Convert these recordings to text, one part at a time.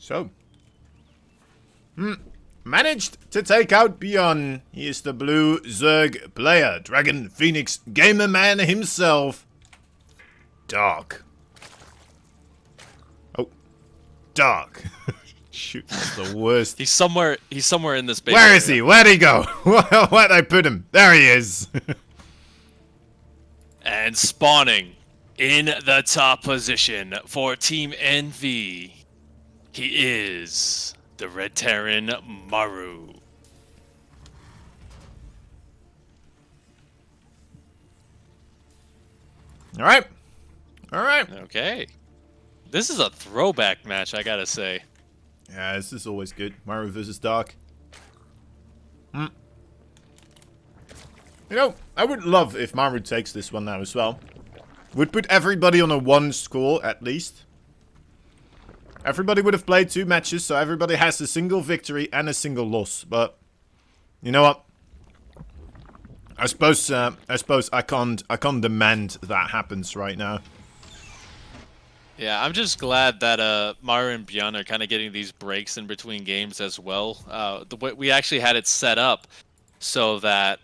So. Managed to take out Bjorn. He is the blue Zerg player. Dragon Phoenix Gamer Man himself. Dark. Oh. Dark. Shoot, that's the worst. He's somewhere in this base. Where is he? Where'd he go? Where'd I put him? There he is. And spawning in the top position for Team NV, he is the Red Terran Maru. Alright. Alright. Okay. This is a throwback match, I gotta say. Yeah, this is always good. Maru versus Dark. You know, I would love if Maru takes this one now as well. Would put everybody on a 1 score at least. Everybody would have played 2 matches, so everybody has a single victory and a single loss. But you know what? I suppose I can't demand that happens right now. Yeah, I'm just glad that Maru and Bjorn are kind of getting these breaks in between games as well. We actually had it set up so that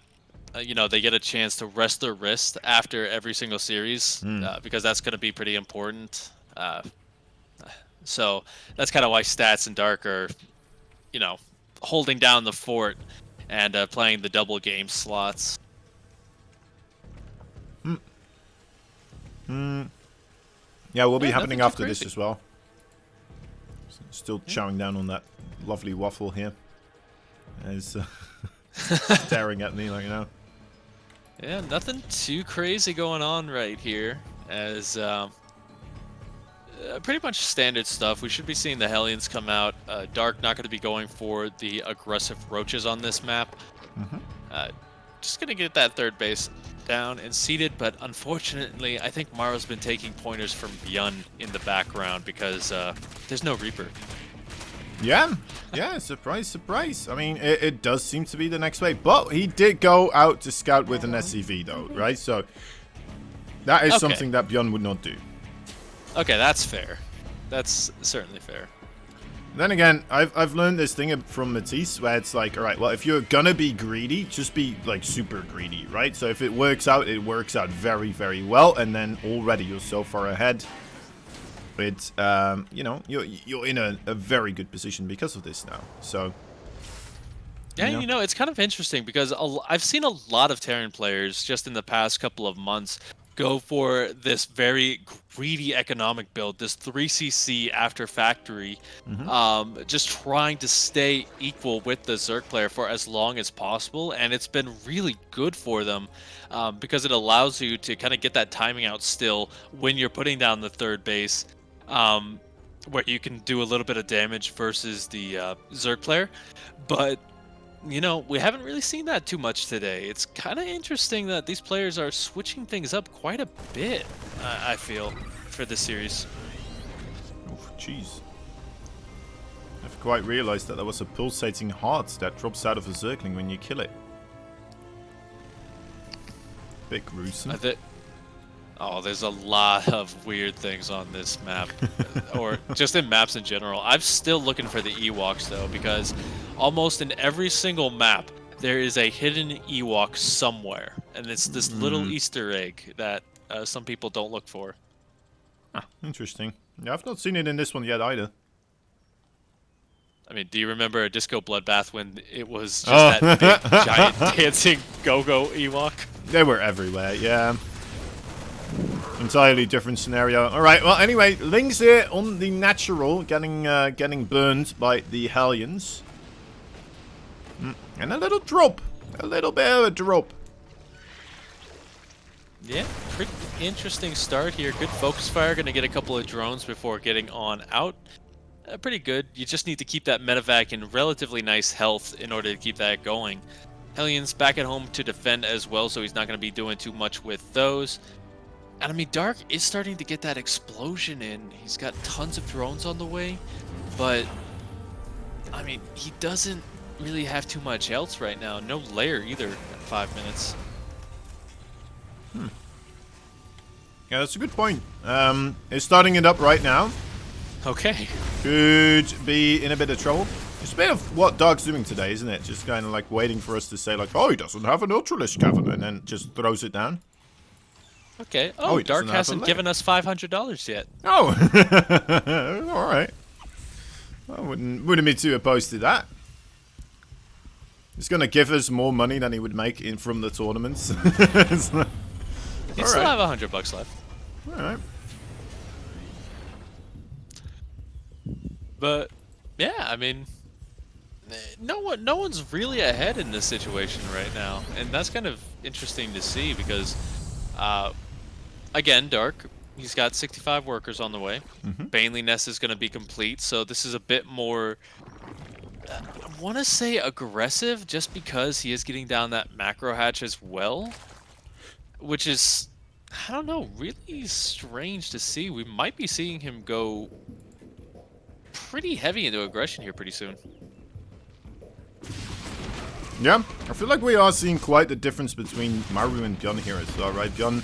you know, they get a chance to rest their wrist after every single series because that's going to be pretty important. So that's kind of why Stats and Dark are, you know, holding down the fort and playing the double game slots. Yeah, will be happening after this as well. Still chowing down on that lovely waffle here. As staring at me like, you know. Yeah, nothing too crazy going on right here. As pretty much standard stuff. We should be seeing the Hellions come out. Dark not going to be going for the aggressive roaches on this map. Just going to get that third base down and seated, but unfortunately, I think Maru's been taking pointers from Bjorn in the background because there's no Reaper. Yeah, surprise, surprise. I mean, it does seem to be the next wave, but he did go out to scout with an SCV though, right? So that is something that Bjorn would not do. Okay, that's fair. That's certainly fair. Then again, I've learned this thing from Matisse where it's like, all right, well, if you're gonna be greedy, just be like super greedy, right? So if it works out, it works out very, very well, and then already you're so far ahead. But you know, you're in a very good position because of this now. So yeah, you know, it's kind of interesting because I've seen a lot of Terran players just in the past couple of months go for this very greedy economic build, this 3cc after factory, just trying to stay equal with the Zerg player for as long as possible, and it's been really good for them because it allows you to kind of get that timing out still when you're putting down the third base, where you can do a little bit of damage versus the Zerg player. But you know, we haven't really seen that too much today. It's kind of interesting that these players are switching things up quite a bit, I feel, for this series. Oh, jeez. I've quite realized that there was a pulsating heart that drops out of a Zergling when you kill it. Bit gruesome. Oh, there's a lot of weird things on this map, or just in maps in general. I'm still looking for the Ewoks, though, because almost in every single map, there is a hidden Ewok somewhere, and it's this little Easter egg that some people don't look for. Ah, interesting. Yeah, I've not seen it in this one yet either. I mean, do you remember a Disco Bloodbath when it was just that big, giant dancing go-go Ewok? They were everywhere, yeah. Entirely different scenario. Alright, well anyway, Ling's here on the natural, getting burned by the Hellions. And a little drop. A little bit of a drop. Yeah, pretty interesting start here. Good focus fire, gonna get a couple of drones before getting on out. Pretty good. You just need to keep that medevac in relatively nice health in order to keep that going. Hellions back at home to defend as well, so he's not going to be doing too much with those. And I mean, Dark is starting to get that explosion in. He's got tons of drones on the way, but I mean, he doesn't really have too much else right now. No layer either at 5 minutes. Yeah, that's a good point. He's starting it up right now. Okay. Could be in a bit of trouble. It's a bit of what Dark's doing today, isn't it? Just kind of like waiting for us to say like, oh, he doesn't have an Ultralisk Cavern, and then just throws it down. Okay. Oh, Oh, he Dark doesn't have a hasn't leg. given us $500 yet. Oh, all right. I wouldn't be too opposed to that. He's gonna give us more money than he would make in from the tournaments. He'd still right. have $100 left. All right. But yeah, I mean, no one's really ahead in this situation right now, and that's kind of interesting to see because, again, Dark, he's got 65 workers on the way. Baneley Nest is going to be complete, so this is a bit more, I want to say aggressive, just because he is getting down that macro hatch as well, which is, I don't know, really strange to see. We might be seeing him go pretty heavy into aggression here pretty soon. Yeah, I feel like we are seeing quite the difference between Maru and Bjorn here as well, right? Bjorn,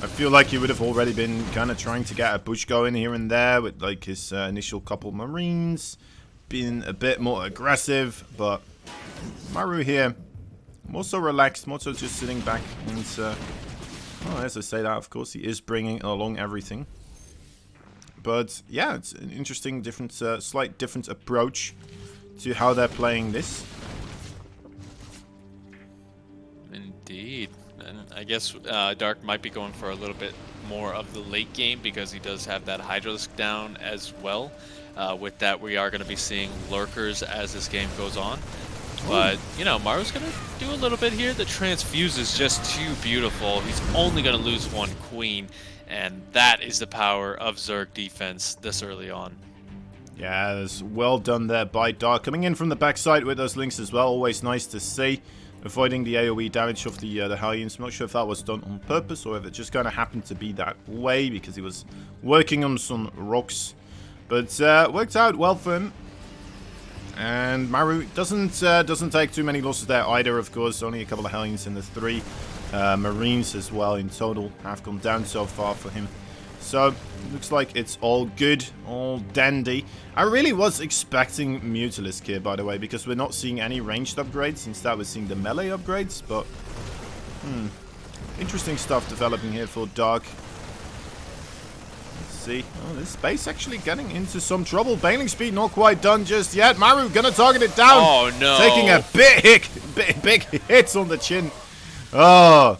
I feel like he would have already been kind of trying to get a push going here and there with like his initial couple Marines, being a bit more aggressive, but Maru here, more so relaxed, more so just sitting back and, well, as I say that, of course, he is bringing along everything. But yeah, it's an interesting, different, slight different approach to how they're playing this. Indeed. And I guess Dark might be going for a little bit more of the late game because he does have that Hydralisk down as well. With that, we are going to be seeing lurkers as this game goes on. But, you know, Maru's going to do a little bit here. The transfuse is just too beautiful. He's only going to lose one queen. And that is the power of Zerg defense this early on. Yeah, that's well done there by Dark. Coming in from the backside with those links as well. Always nice to see. Avoiding the AoE damage of the Hellions. I'm not sure if that was done on purpose or if it just kind of happened to be that way because he was working on some rocks. But worked out well for him. And Maru doesn't take too many losses there either, of course. Only a couple of Hellions and the 3 Marines as well in total have gone down so far for him. So, looks like it's all good, all dandy. I really was expecting Mutalisk here, by the way, because we're not seeing any ranged upgrades. Instead, we're seeing the melee upgrades, but interesting stuff developing here for Dark. Let's see. Oh, this base actually getting into some trouble. Bailing speed not quite done just yet. Maru gonna target it down. Oh, no. Taking a big hits on the chin. Oh.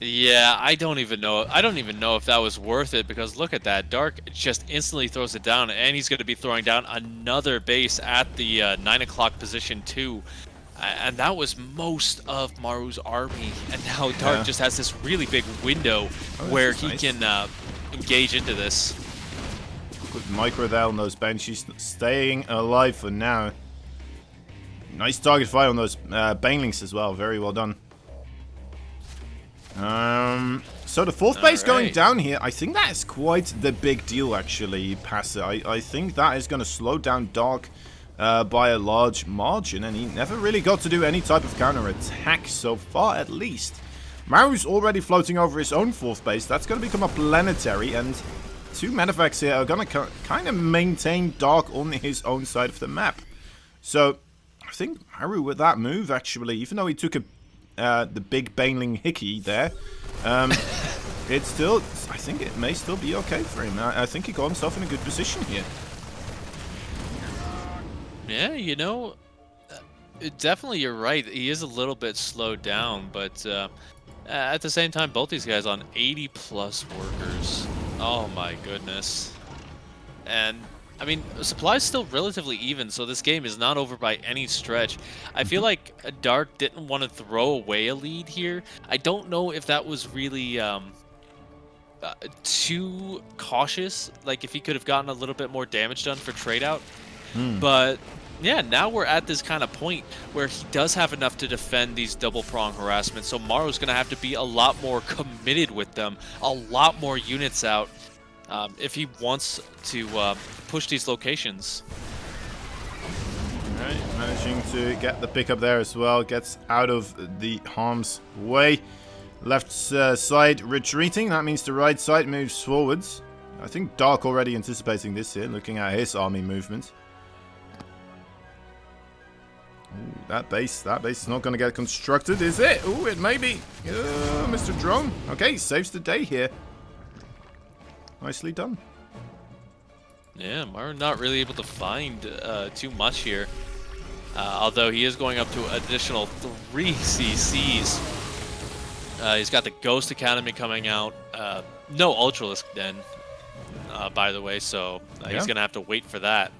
Yeah, I don't even know if that was worth it because look at that. Dark just instantly throws it down and he's going to be throwing down another base at the 9 o'clock position too. And that was most of Maru's army. And now Dark just has this really big window where he can engage into this. Good micro there on those Banshees, staying alive for now. Nice target fire on those Banelings as well. Very well done. So the 4th base going down here, I think that is quite the big deal actually, Passer. I think that is going to slow down Dark by a large margin, and he never really got to do any type of counter-attack so far at least. Maru's already floating over his own 4th base. That's going to become a planetary, and 2 Medivacs here are going to kind of maintain Dark on his own side of the map. So I think Maru with that move actually, even though he took the big Baneling hickey there, it's still, I think it may still be okay for him. I think he got himself in a good position here. Yeah, you know, definitely you're right. He is a little bit slowed down, but at the same time, both these guys on 80+ workers. Oh my goodness. And I mean, supply's still relatively even, so this game is not over by any stretch. I feel like Dark didn't want to throw away a lead here. I don't know if that was really too cautious, like if he could have gotten a little bit more damage done for trade out. But yeah, now we're at this kind of point where he does have enough to defend these double prong harassments, so Maru's going to have to be a lot more committed with them, a lot more units out. If he wants to push these locations. Alright, managing to get the pickup there as well. Gets out of the harm's way. Left side retreating. That means the right side moves forwards. I think Dark already anticipating this here, looking at his army movement. Ooh, that base is not going to get constructed, is it? Ooh, it may be. Mr. Drone. Okay, saves the day here. Nicely done. Yeah, Maru not really able to find too much here. Although he is going up to additional 3 CCs. He's got the Ghost Academy coming out. No Ultralisk Den, by the way, so he's going to have to wait for that.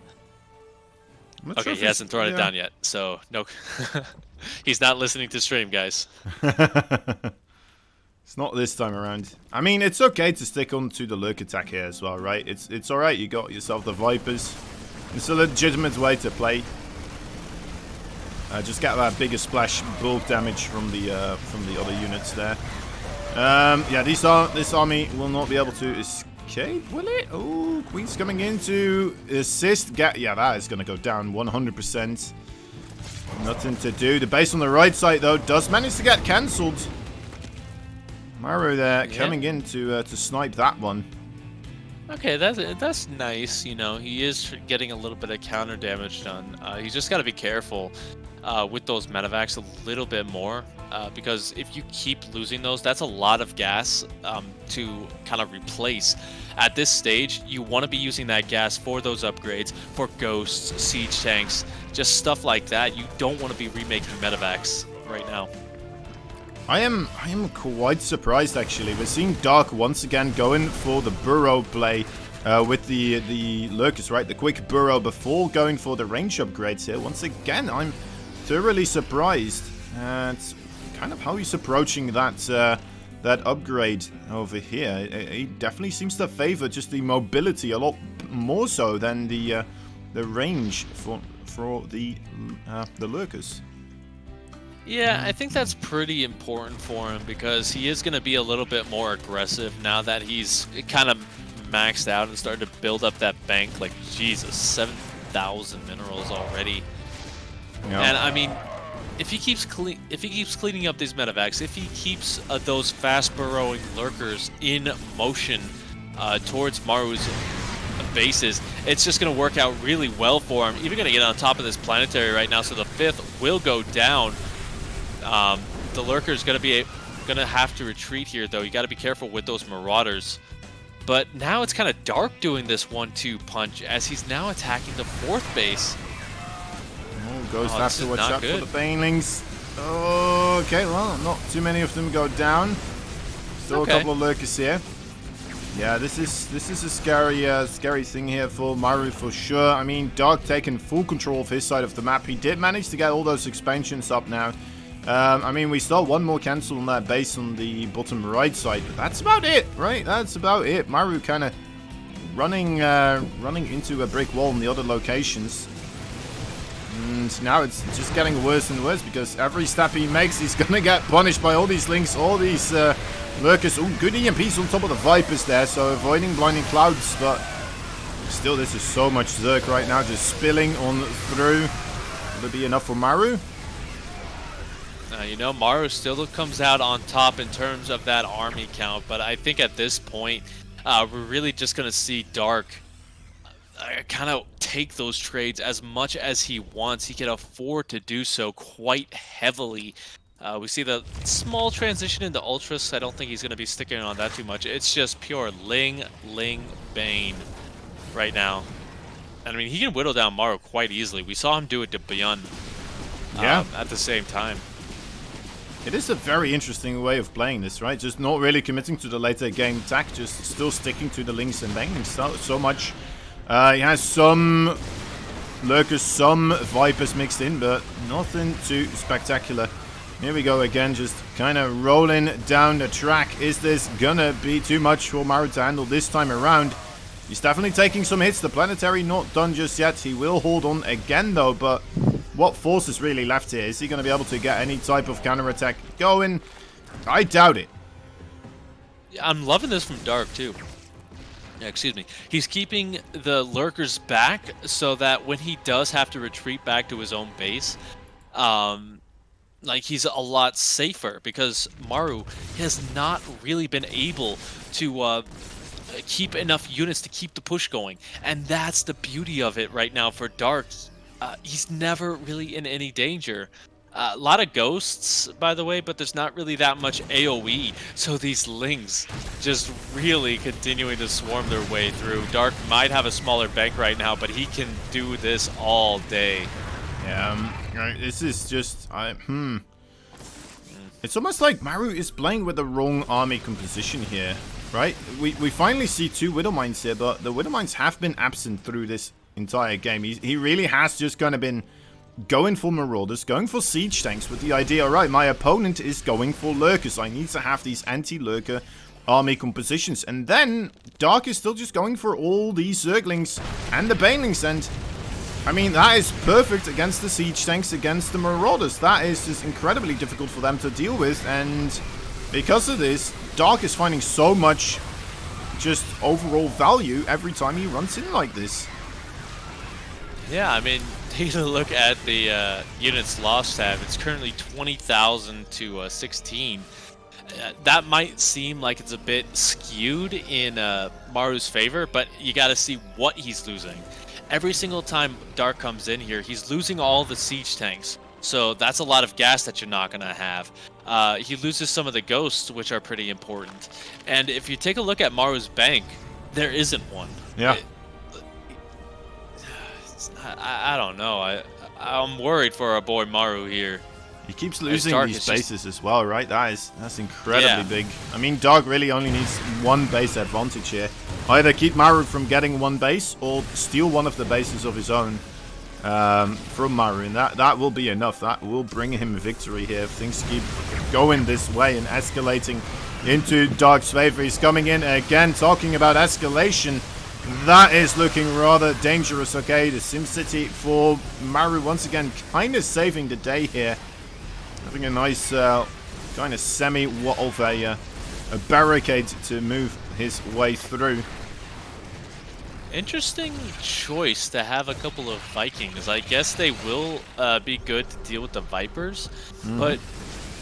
Okay, he hasn't thrown it down yet, so no. He's not listening to stream, guys. It's not this time around. I mean, it's okay to stick on to the Lurk attack here as well, right? It's alright, you got yourself the Vipers. It's a legitimate way to play. Just get that bigger splash bulk damage from the other units there. Yeah, this army will not be able to escape, will it? Oh, Queen's coming in to assist. Yeah, that is going to go down 100%. Nothing to do. The base on the right side, though, does manage to get cancelled. Maru there coming in to snipe that one. Okay, that's nice. You know, he is getting a little bit of counter damage done. He's just got to be careful with those medevacs a little bit more, because if you keep losing those, that's a lot of gas to kind of replace. At this stage, you want to be using that gas for those upgrades, for ghosts, siege tanks, just stuff like that. You don't want to be remaking medevacs right now. I am quite surprised, actually. We're seeing Dark once again going for the burrow play with the Lurkers, right? The quick burrow before going for the range upgrades here. Once again, I'm thoroughly surprised at kind of how he's approaching that upgrade over here. He definitely seems to favor just the mobility a lot more so than the range for the Lurkers. Yeah, I think that's pretty important for him because he is going to be a little bit more aggressive now that he's kind of maxed out and started to build up that bank. Like, Jesus, 7,000 minerals already. Yep. And I mean, if he keeps cleaning up these medevacs, if he keeps those fast burrowing lurkers in motion towards Maru's bases, it's just going to work out really well for him. Even going to get on top of this planetary right now, so the 5th will go down. The lurker's gonna have to retreat here, though. You got to be careful with those marauders. But now it's kind of Dark doing this 1-2 punch as he's now attacking the 4th base. Oh, Ghost has to watch out for the banelings. Oh, okay, well, not too many of them go down. Still a couple of lurkers here. Yeah, this is a scary thing here for Maru for sure. I mean, Dark taking full control of his side of the map. He did manage to get all those expansions up now. I mean, we saw one more cancel on that base on the bottom right side, but that's about it, right? That's about it. Maru kind of running into a brick wall in the other locations. And now it's just getting worse and worse because every step he makes, he's going to get punished by all these links, all these lurkers. Oh, good EMPs on top of the Vipers there, so avoiding blinding clouds, but still, this is so much Zerg right now, just spilling on through. Will it be enough for Maru? You know, Maru still comes out on top in terms of that army count, but I think at this point, we're really just going to see Dark kind of take those trades as much as he wants. He can afford to do so quite heavily. We see the small transition into Ultras. I don't think he's going to be sticking on that too much. It's just pure Ling, Bane right now. And I mean, he can whittle down Maru quite easily. We saw him do it to Beyond at the same time. It is a very interesting way of playing this, right? Just not really committing to the later game attack, just still sticking to the links and banging so much. He has some lurkers, some Vipers mixed in, but nothing too spectacular. Here we go again, just kind of rolling down the track. Is this gonna be too much for Maru to handle this time around? He's definitely taking some hits. The planetary not done just yet. He will hold on again, though, but what force is really left here? Is he going to be able to get any type of counterattack going? I doubt it. I'm loving this from Dark, too. Yeah, excuse me. He's keeping the lurkers back so that when he does have to retreat back to his own base, like, he's a lot safer because Maru has not really been able to keep enough units to keep the push going. And that's the beauty of it right now for Dark. He's never really in any danger. A lot of ghosts, by the way, but there's not really that much AoE. So these Lings just really continuing to swarm their way through. Dark might have a smaller bank right now, but he can do this all day. Yeah, this is just... It's almost like Maru is playing with the wrong army composition here, right? We finally see 2 Widowmines here, but the Widowmines have been absent through this entire game. He really has just kind of been going for Marauders, going for Siege Tanks with the idea, alright, my opponent is going for Lurkers. I need to have these anti-Lurker army compositions. And then Dark is still just going for all these Zerglings and the Banelings, and I mean, that is perfect against the Siege Tanks, against the Marauders. That is just incredibly difficult for them to deal with, and because of this, Dark is finding so much just overall value every time he runs in like this. Yeah, I mean, take a look at the units lost tab. It's currently 20,000 to 16. That might seem like it's a bit skewed in Maru's favor, but you got to see what he's losing. Every single time Dark comes in here, he's losing all the siege tanks. So that's a lot of gas that you're not going to have. He loses some of the ghosts, which are pretty important. And if you take a look at Maru's bank, there isn't one. Yeah. I don't know. I'm worried for our boy Maru here. He keeps losing these bases as well, right? That's incredibly big. I mean, Dark really only needs 1 base advantage here. Either keep Maru from getting 1 base, or steal one of the bases of his own from Maru, and that will be enough. That will bring him victory here if things keep going this way and escalating into Dark's favor. He's coming in again, talking about escalation. That is looking rather dangerous. Okay, the SimCity for Maru once again kind of saving the day here. Having a nice kind of semi-what of a barricade to move his way through. Interesting choice to have a couple of Vikings. I guess they will be good to deal with the Vipers, but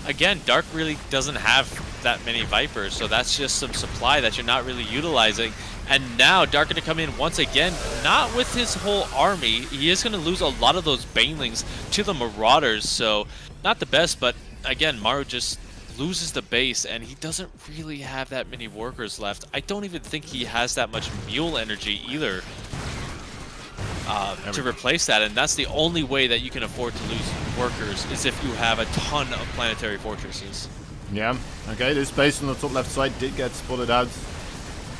again, Dark really doesn't have that many Vipers, so that's just some supply that you're not really utilizing. And now Dark going to come in once again, not with his whole army. He is going to lose a lot of those Banelings to the Marauders, so not the best, but again, Maru just loses the base, and he doesn't really have that many workers left. I don't even think he has that much mule energy either to replace that, and that's the only way that you can afford to lose workers, is if you have a ton of planetary fortresses. Yeah, okay, this base on the top left side did get spotted out.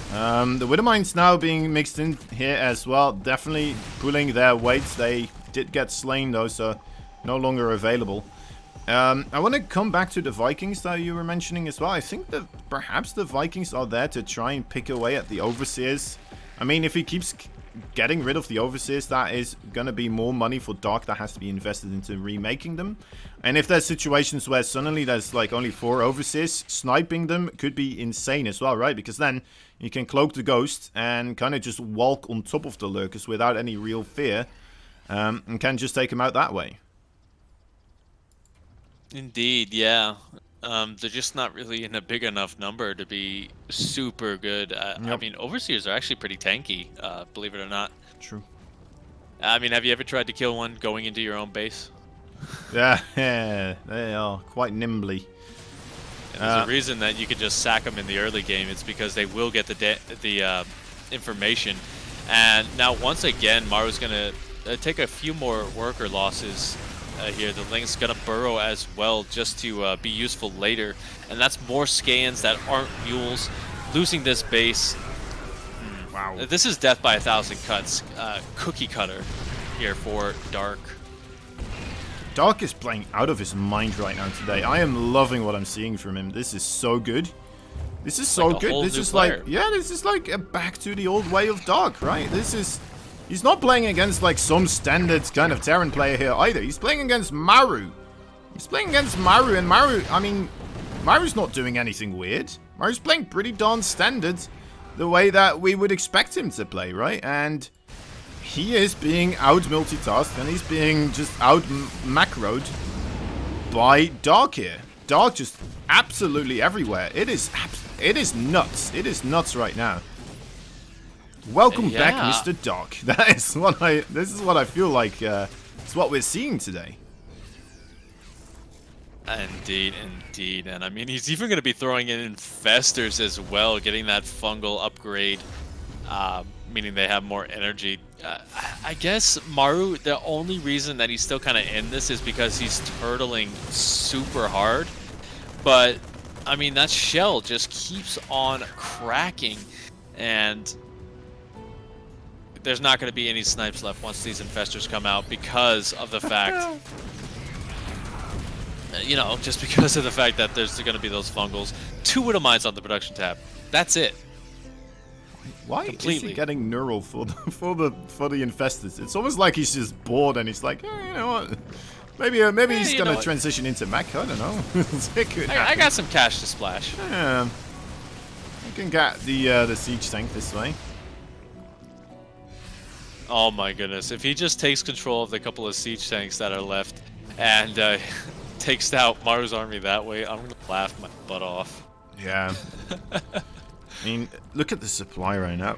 The Widowmines now being mixed in here as well, definitely pulling their weight. They did get slain though, so no longer available. I want to come back to the Vikings that you were mentioning as well. I think that perhaps the Vikings are there to try and pick away at the Overseers. I mean, if he keeps getting rid of the Overseers, that is going to be more money for Dark that has to be invested into remaking them. And if there's situations where suddenly there's like only 4 Overseers, sniping them could be insane as well, right? Because then you can cloak the Ghost and kind of just walk on top of the Lurkers without any real fear, and can just take them out that way. Indeed, yeah. They're just not really in a big enough number to be super good. I mean, Overseers are actually pretty tanky, believe it or not. True. I mean, have you ever tried to kill one going into your own base? Yeah, they are quite nimbly. And there's a reason that you can just sack them in the early game. It's because they will get the information. And now, once again, Maru's going to take a few more worker losses here. The Ling's going to burrow as well, just to be useful later. And that's more scans that aren't mules. Losing this base. Wow. This is death by 1,000 cuts. Cookie cutter here for Dark. Dark is playing out of his mind right now today. I am loving what I'm seeing from him. This is so good. This is so good. This is like, yeah, this is like a back to the old way of Dark, right? This is... He's not playing against like some standard kind of Terran player here either. He's playing against Maru. He's playing against Maru, and Maru, I mean, Maru's not doing anything weird. Maru's playing pretty darn standard the way that we would expect him to play, right? And he is being out multitasked, and he's being just out macroed by Dark here. Dark just absolutely everywhere. It is nuts. It is nuts right now. Welcome back, Mr. Doc. This is what I feel like. It's what we're seeing today. Indeed, indeed. And I mean, he's even going to be throwing in infestors as well, getting that fungal upgrade, meaning they have more energy. I guess Maru, the only reason that he's still kind of in this is because he's turtling super hard. But, I mean, that shell just keeps on cracking. And there's not going to be any snipes left once these infestors come out because of the fact... You know, just because of the fact that there's going to be those fungals. 2 widow mines on the production tab. That's it. Why is he getting neural for the infestors? It's almost like he's just bored and he's like, you know what? Maybe he's gonna transition into mech. I don't know. I got some cash to splash. Yeah, I can get the siege tank this way. Oh my goodness! If he just takes control of the couple of siege tanks that are left and takes out Maru's army that way, I'm gonna laugh my butt off. Yeah. I mean, look at the supply right now.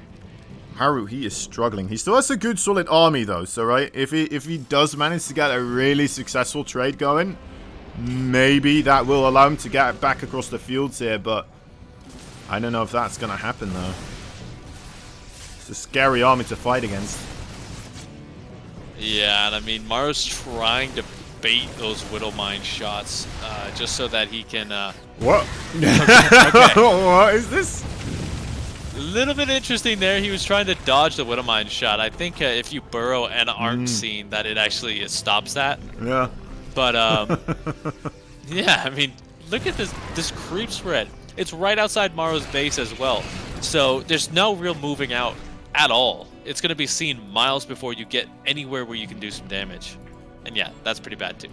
Maru, he is struggling. He still has a good solid army though, so right, if he does manage to get a really successful trade going, maybe that will allow him to get back across the fields here, but I don't know if that's gonna happen though. It's a scary army to fight against. Yeah, and I mean, Maru's trying to bait those widow mine shots just so that he can what? Okay. What is this? A little bit interesting there. He was trying to dodge the widow mine shot. I think if you burrow and aren't seen, that it actually stops that. Yeah. But yeah, I mean, look at this creep spread. It's right outside Maru's base as well, so there's no real moving out at all. It's going to be seen miles before you get anywhere where you can do some damage. And yeah, that's pretty bad too.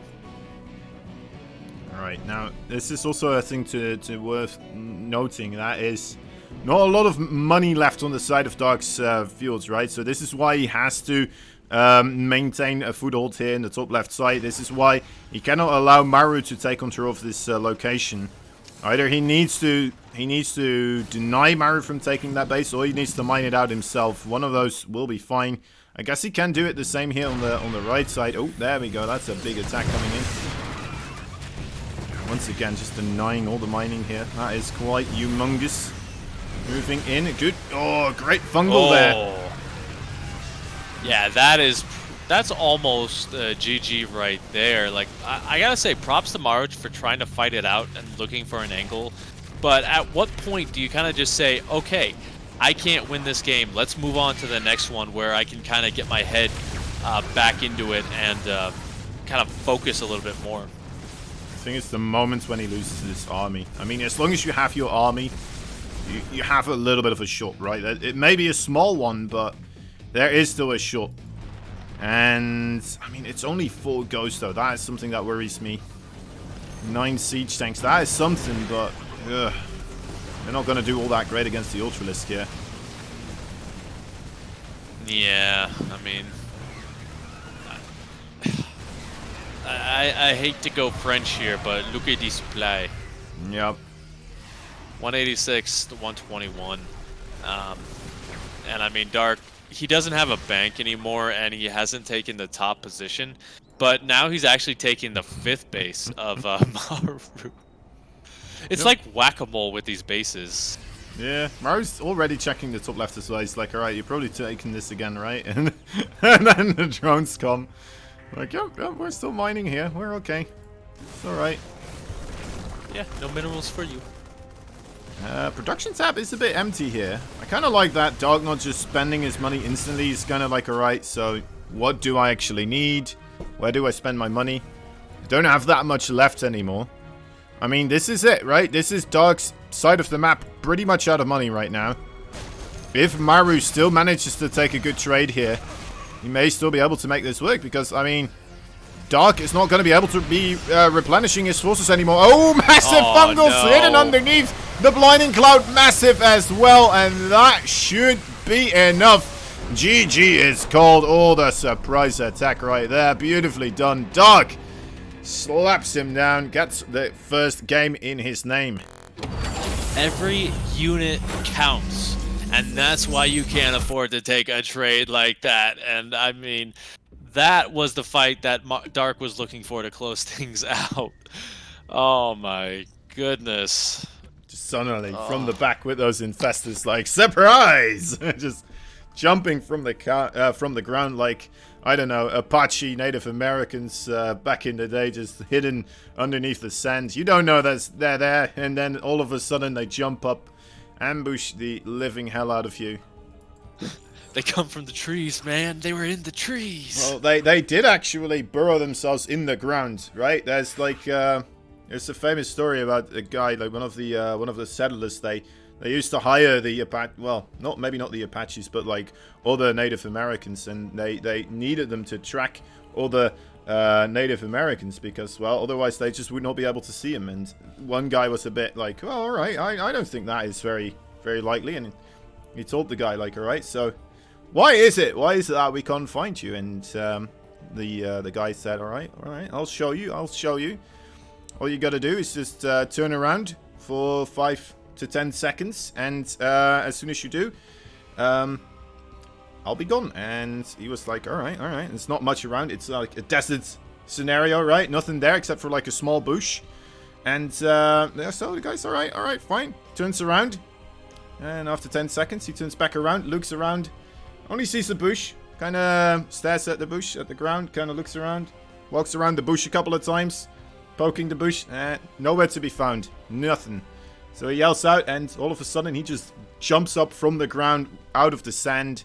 Alright, now this is also a thing to worth noting. That is not a lot of money left on the side of Dark's fields, right? So this is why he has to maintain a foothold here in the top left side. This is why he cannot allow Maru to take control of this location. Either he needs to deny Maru from taking that base, or he needs to mine it out himself. One of those will be fine. I guess he can do it the same here on the right side. Oh, there we go. That's a big attack coming in. Once again, just denying all the mining here. That is quite humongous. Moving in. Good. Oh, great fungal there. Yeah, that's almost GG right there. Like, I gotta say, props to Maru for trying to fight it out and looking for an angle. But at what point do you kind of just say, okay, I can't win this game, let's move on to the next one where I can kind of get my head back into it and kind of focus a little bit more? I think it's the moment when he loses his army. I mean, as long as you have your army, you have a little bit of a shot, right? It may be a small one, but there is still a shot. And, I mean, it's only 4 ghosts, though. That is something that worries me. 9 siege tanks. That is something, but... Ugh. They're not going to do all that great against the Ultralisk here. Yeah, I mean... I hate to go French here, but look at this supply. Yep. 186 to 121. And I mean, Dark, he doesn't have a bank anymore, and he hasn't taken the top position. But now he's actually taking the 5th base of Maru. It's like whack-a-mole with these bases. Yeah, Maru's already checking the top left as well. He's like, alright, you're probably taking this again, right? And then the drones come. Like, yep, we're still mining here. We're okay. It's alright. Yeah, no minerals for you. Production tab is a bit empty here. I kind of like that Dark not just spending his money instantly. He's kind of like, alright, so what do I actually need? Where do I spend my money? I don't have that much left anymore. I mean, this is it, right? This is Dark's side of the map pretty much out of money right now. If Maru still manages to take a good trade here, he may still be able to make this work because, I mean, Dark is not going to be able to be replenishing his forces anymore. Oh, massive fungals hidden underneath the blinding cloud. Massive as well, and that should be enough. GG is called. Oh, the surprise attack right there. Beautifully done. Dark slaps him down, gets the first game in his name. Every unit counts. and that's why you can't afford to take a trade like that. And I mean, that was the fight that Dark was looking for to close things out. Oh my goodness. Just suddenly from the back with those infestors, like, surprise! Just jumping from the ground like, I don't know, Apache Native Americans back in the day, just hidden underneath the sand. You don't know they're there, and then all of a sudden they jump up, ambush the living hell out of you. They come from the trees, man. They were in the trees. Well, they did actually burrow themselves in the ground, right? There's like there's a famous story about a guy, like one of the settlers. They used to hire the maybe not the Apaches, but like other Native Americans, and they needed them to track other Native Americans because, well, otherwise they just would not be able to see them. And one guy was a bit like, well, all right, I don't think that is very likely, and he told the guy like, all right, so why is it that we can't find you? And the guy said, all right, I'll show you. All you gotta do is just turn around for 5 to 10 seconds, and as soon as you do, I'll be gone. And he was like, all right. There's not much around. It's like a desert scenario, right? Nothing there except for like a small bush. And so the guy's all right, fine. Turns around, and after 10 seconds, he turns back around, looks around, only sees the bush, kind of stares at the bush, at the ground, kind of looks around, walks around the bush a couple of times, poking the bush, nowhere to be found, nothing. So he yells out, and all of a sudden he just jumps up from the ground, out of the sand,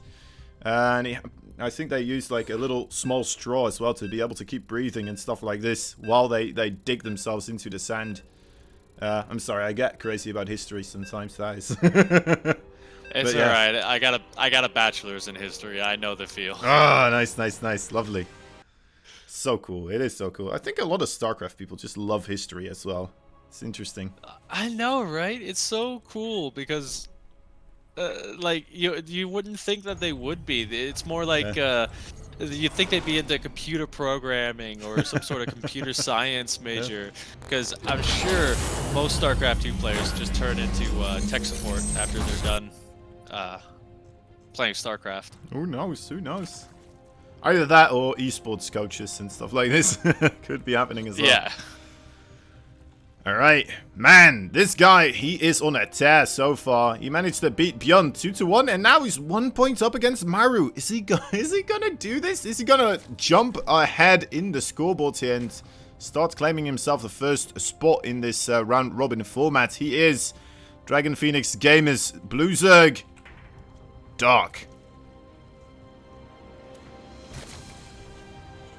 and I think they use like a little small straw as well to be able to keep breathing and stuff like this while they dig themselves into the sand. I'm sorry, I get crazy about history sometimes, guys. It's all right. I got a bachelor's in history. I know the feel. Ah, nice, lovely. So cool. It is so cool. I think a lot of StarCraft people just love history as well. It's interesting. I know, right? It's so cool because, like, you wouldn't think that they would be. It's more like you'd think they'd be into computer programming or some sort of computer science major. Because I'm sure most StarCraft 2 players just turn into tech support after they're done playing StarCraft. Who knows? Either that or esports coaches and stuff like this could be happening as well. Yeah. Alright, man, this guy, he is on a tear so far. He managed to beat Beyond 2-1, and now he's 1 point up against Maru. Is he gonna do this? Is he gonna jump ahead in the scoreboard here and start claiming himself the first spot in this round robin format? He is Dragon Phoenix Gamers Blue Zerg Dark.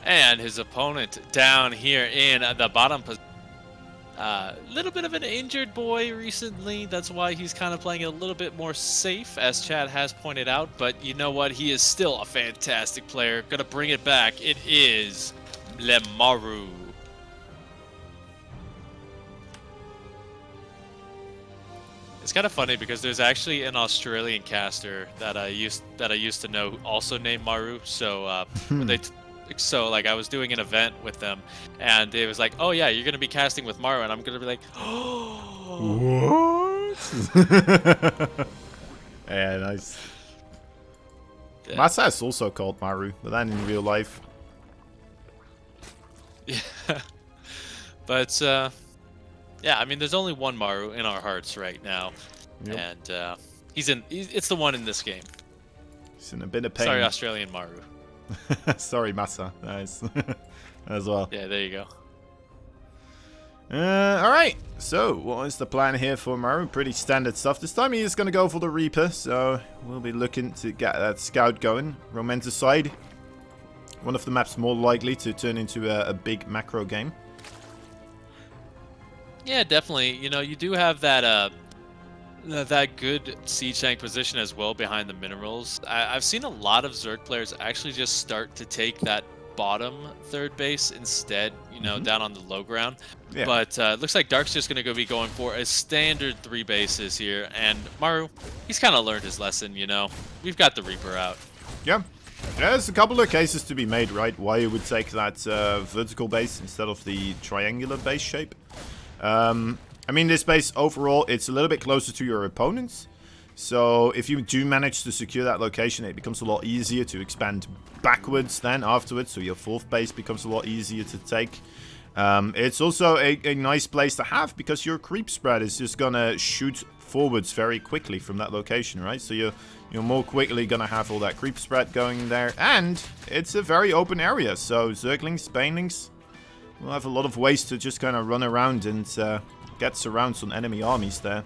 And his opponent down here in the bottom position. Little bit of an injured boy recently. That's why he's kind of playing a little bit more safe, as Chad has pointed out. But you know what? He is still a fantastic player. Gonna bring it back. It is Maru. It's kind of funny because there's actually an Australian caster that I used to know, also named Maru. So when so like I was doing an event with them, and it was like, oh yeah, you're gonna be casting with Maru, and I'm gonna be like, oh, what? Yeah, nice. Yeah. Masa is also called Maru, but then in real life. Yeah, but yeah, I mean, there's only one Maru in our hearts right now, and it's the one in this game. He's in a bit of pain. Sorry, Australian Maru. Sorry, Masa. Nice. As well. Yeah, there you go. Alright. So, what is the plan here for Maru? Pretty standard stuff. This time he is going to go for the Reaper, so we'll be looking to get that scout going. Romanticide. One of the maps more likely to turn into a big macro game. Yeah, definitely. You know, you do have that that good siege tank position as well behind the minerals. I've seen a lot of Zerg players actually just start to take that bottom third base instead, you know, down on the low ground. Yeah. But it looks like Dark's just going to be going for a standard 3 bases here. And Maru, he's kind of learned his lesson, you know. We've got the Reaper out. Yeah. There's a couple of cases to be made, right? Why you would take that vertical base instead of the triangular base shape. I mean, this base overall, it's a little bit closer to your opponents. So if you do manage to secure that location, it becomes a lot easier to expand backwards then afterwards. So your 4th base becomes a lot easier to take. It's also a nice place to have because your creep spread is just gonna shoot forwards very quickly from that location, right? So you're more quickly gonna have all that creep spread going there, and it's a very open area. So Zerglings, Banelings will have a lot of ways to just kind of run around and get surrounds on enemy armies there.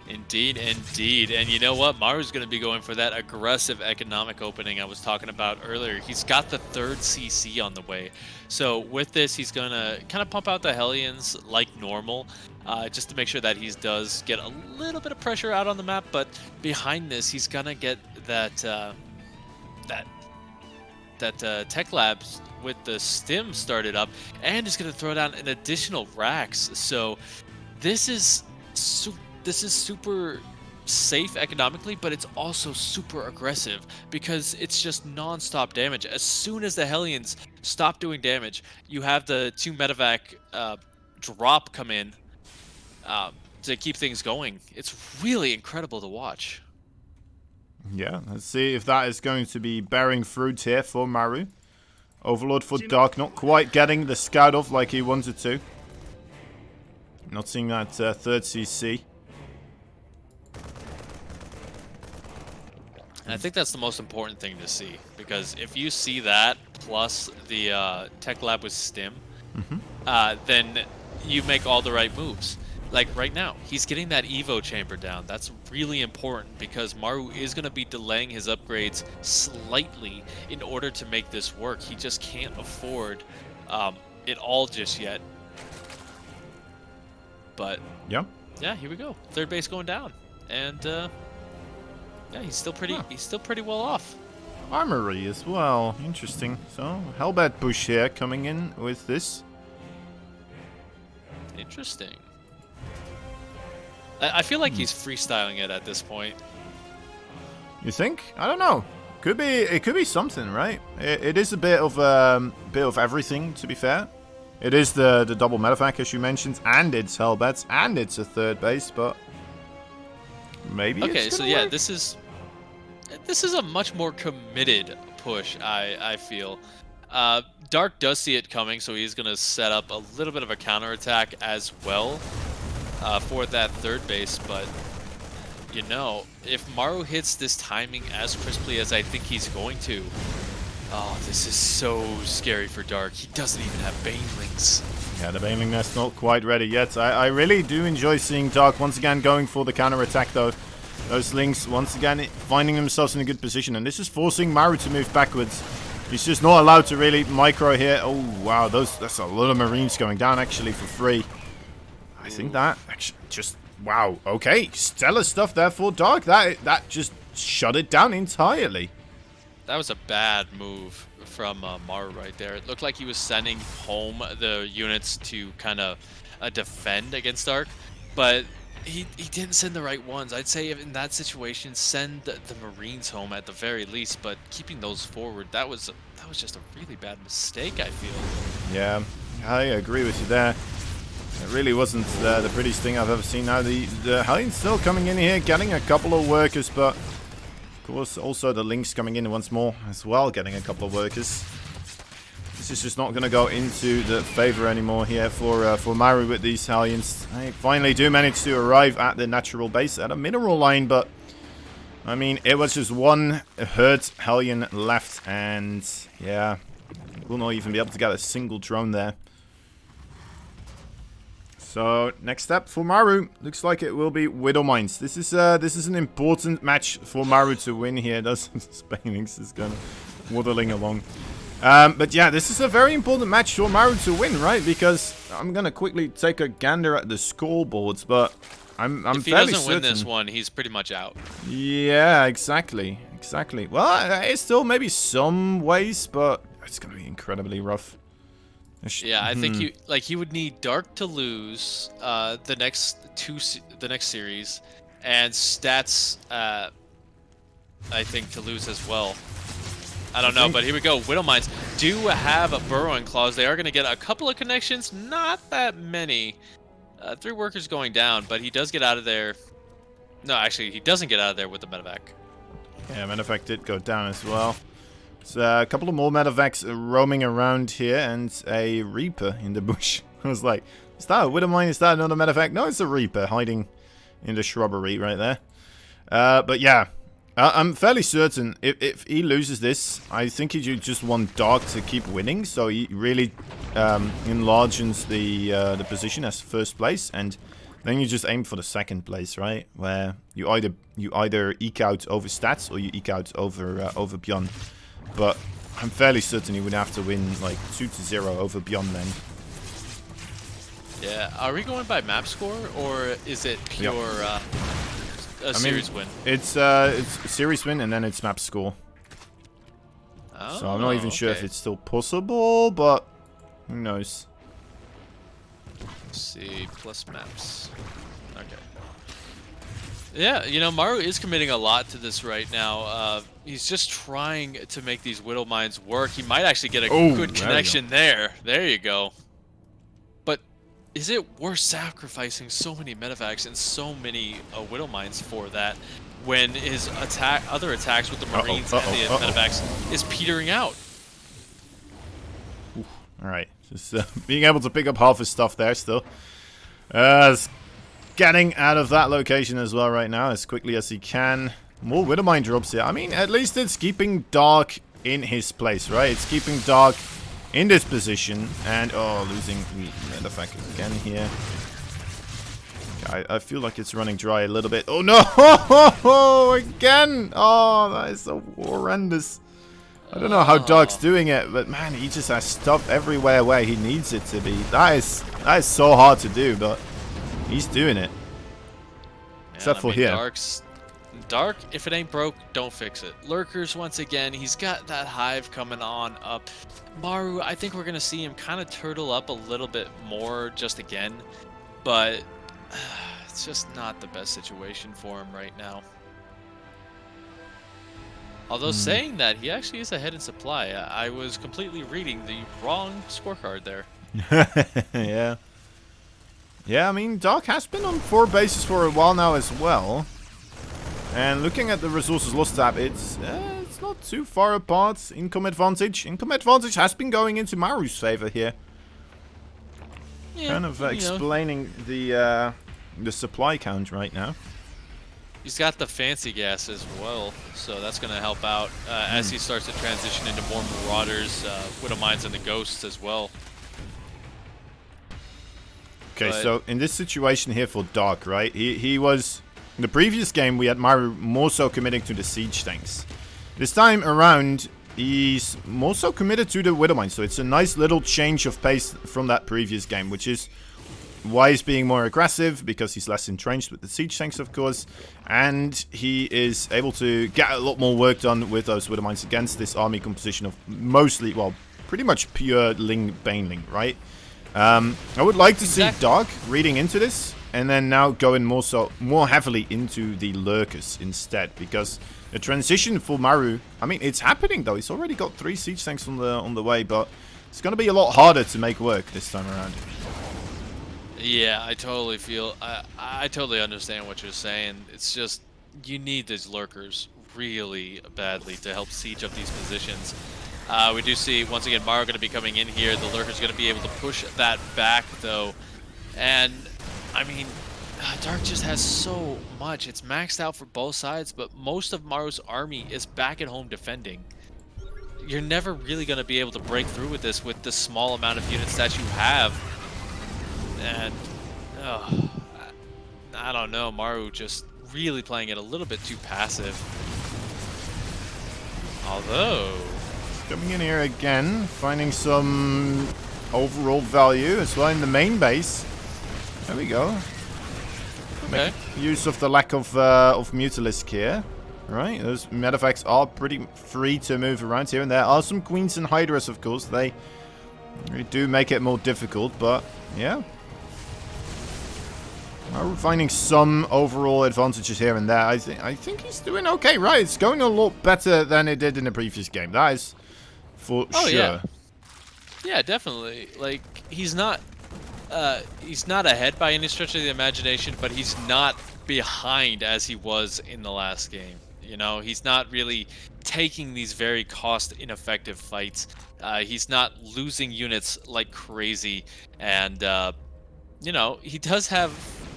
Indeed, indeed. And you know what? Maru's going to be going for that aggressive economic opening I was talking about earlier. He's got the 3rd CC on the way. So with this, he's going to kind of pump out the Hellions like normal, just to make sure that he does get a little bit of pressure out on the map. But behind this, he's going to get that tech labs with the stim started up, and is going to throw down an additional racks. So this is super safe economically, but it's also super aggressive because it's just non-stop damage. As soon as the Hellions stop doing damage, you have the 2 medevac drop come in to keep things going. It's really incredible to watch. Yeah, let's see if that is going to be bearing fruit here for Maru. Overlord for Dark not quite getting the scout off like he wanted to. Not seeing that 3rd CC. And I think that's the most important thing to see, because if you see that plus the tech lab with stim, then you make all the right moves. Like right now, he's getting that Evo chamber down. That's really important because Maru is going to be delaying his upgrades slightly in order to make this work. He just can't afford it all just yet. But yeah, here we go. 3rd base going down, and yeah, he's still pretty well off. Armory as well, interesting. So Hellbat Bush here coming in with this. Interesting. I feel like he's freestyling it at this point. You think? I don't know. It could be something, right? It is a bit of everything, to be fair. It is the double medevac, as you mentioned, and it's Hellbats, and it's a 3rd base, but maybe. Okay, so work. Yeah, this is a much more committed push. I feel. Dark does see it coming, so he's gonna set up a little bit of a counterattack as well for that 3rd base. But you know, if Maru hits this timing as crisply as I think he's going to, oh, this is so scary for Dark. He doesn't even have Banelings. Yeah, the Baneling nest not quite ready yet. I really do enjoy seeing Dark once again going for the counterattack, though. Those Lings once again finding themselves in a good position, and this is forcing Maru to move backwards. He's just not allowed to really micro here. Oh wow, that's a lot of Marines going down actually for free. I think that actually just wow. Okay, stellar stuff there for Dark. That just shut it down entirely. That was a bad move from Maru right there. It looked like he was sending home the units to kind of defend against Dark, but he didn't send the right ones. I'd say in that situation, send the Marines home at the very least, but keeping those forward, that was just a really bad mistake, I feel. Yeah, I agree with you there. It really wasn't the prettiest thing I've ever seen. Now the Hellions still coming in here, getting a couple of workers, but of course also the Lynx coming in once more as well, getting a couple of workers. This is just not going to go into the favor anymore here for Maru with these Hellions. They finally do manage to arrive at the natural base at a mineral line, but I mean, it was just one hurt Hellion left, and yeah, will not even be able to get a single drone there. So next step for Maru looks like it will be Widow Mines. This is an important match for Maru to win here. Does Banelings is going waddling along. But yeah, this is a very important match for Maru to win, right? Because I'm gonna quickly take a gander at the scoreboards, but I'm if he fairly doesn't certain. win this one, he's pretty much out. Yeah, exactly. Well, it's still maybe some ways, but it's gonna be incredibly rough. Yeah, I think he would need Dark to lose the next series, and Stats I think to lose as well. I don't know, but here we go. Widow Mines do have a burrowing clause. They are going to get a couple of connections, not that many. 3 workers going down, but he does get out of there. No, actually, he doesn't get out of there with the medevac. Yeah, medevac did go down as well. So a couple of more medevacs roaming around here, and a Reaper in the bush. I was like, is that a Widowmine? Is that another medevac? No, it's a Reaper hiding in the shrubbery right there. But yeah, I'm fairly certain if he loses this, I think he just want Dark to keep winning, so he really enlarges the position as first place, and then you just aim for the second place, right? Where you either eke out over stats or you eke out over Beyond. But I'm fairly certain he would have to win like 2-0 over Beyond then. Yeah, are we going by map score, or is it pure a series win? It's a series win, and then it's map score. Oh, so I'm not even sure if it's still possible, but who knows? Let's see, plus maps. Okay. Yeah, you know, Maru is committing a lot to this right now. He's just trying to make these Widow Mines work. He might actually get a good connection there. There you go. But is it worth sacrificing so many medevacs and so many Widow Mines for that when his other attacks with the Marines and the medevacs is petering out? Alright, just being able to pick up half his stuff there still. Getting out of that location as well right now as quickly as he can. More Widowmine drops here. I mean, at least it's keeping Dark in his place, right? It's keeping Dark in this position. And, oh, losing medevac again here. I feel like it's running dry a little bit. Oh, no! Again! Oh, that is so horrendous. I don't know how Dark's doing it, but man, he just has stuff everywhere where he needs it to be. That is so hard to do, but he's doing it. Except for here. Dark, if it ain't broke, don't fix it. Lurkers, once again, he's got that hive coming on up. Maru, I think we're going to see him kind of turtle up a little bit more just again, but it's just not the best situation for him right now. Although saying that, he actually is ahead in supply. I was completely reading the wrong scorecard there. Yeah. Yeah, I mean, Dark has been on 4 bases for a while now as well. And looking at the resources lost tab, it's not too far apart. Income advantage. Income advantage has been going into Maru's favor here. Yeah, kind of explaining the supply count right now. He's got the fancy gas as well, so that's going to help out as he starts to transition into more Marauders, Widow Mines, and the Ghosts as well. Okay, so in this situation here for Dark, right? He was... In the previous game, we had Maru more so committing to the siege tanks. This time around, he's more so committed to the Widow Mines, so it's a nice little change of pace from that previous game, which is why he's being more aggressive, because he's less entrenched with the siege tanks, of course, and he is able to get a lot more work done with those Widow Mines against this army composition of mostly, well, pretty much pure Baneling, right? I would like to see Dark reading into this, and then now going more heavily into the Lurkers instead, because the transition for Maru, I mean, it's happening though. He's already got 3 siege tanks on the way, but it's going to be a lot harder to make work this time around. Yeah, I totally feel, I totally understand what you're saying. It's just, you need these Lurkers really badly to help siege up these positions. We do see, once again, Maru going to be coming in here. The Lurker's going to be able to push that back, though. And, I mean, Dark just has so much. It's maxed out for both sides, but most of Maru's army is back at home defending. You're never really going to be able to break through with this with the small amount of units that you have. And, I don't know, Maru just really playing it a little bit too passive. Although... Coming in here again, finding some overall value as well in the main base. There we go. Okay. Make use of the lack of Mutalisk here. Right, those medevacts are pretty free to move around here, and there are some Queens and Hydras, of course. They do make it more difficult, but yeah. We're finding some overall advantages here and there. I think he's doing okay, right? It's going a lot better than it did in the previous game. That is for sure. Yeah. Yeah, definitely. Like, he's not ahead by any stretch of the imagination, but he's not behind as he was in the last game. You know, he's not really taking these very cost-ineffective fights. He's not losing units like crazy, and you know, he does have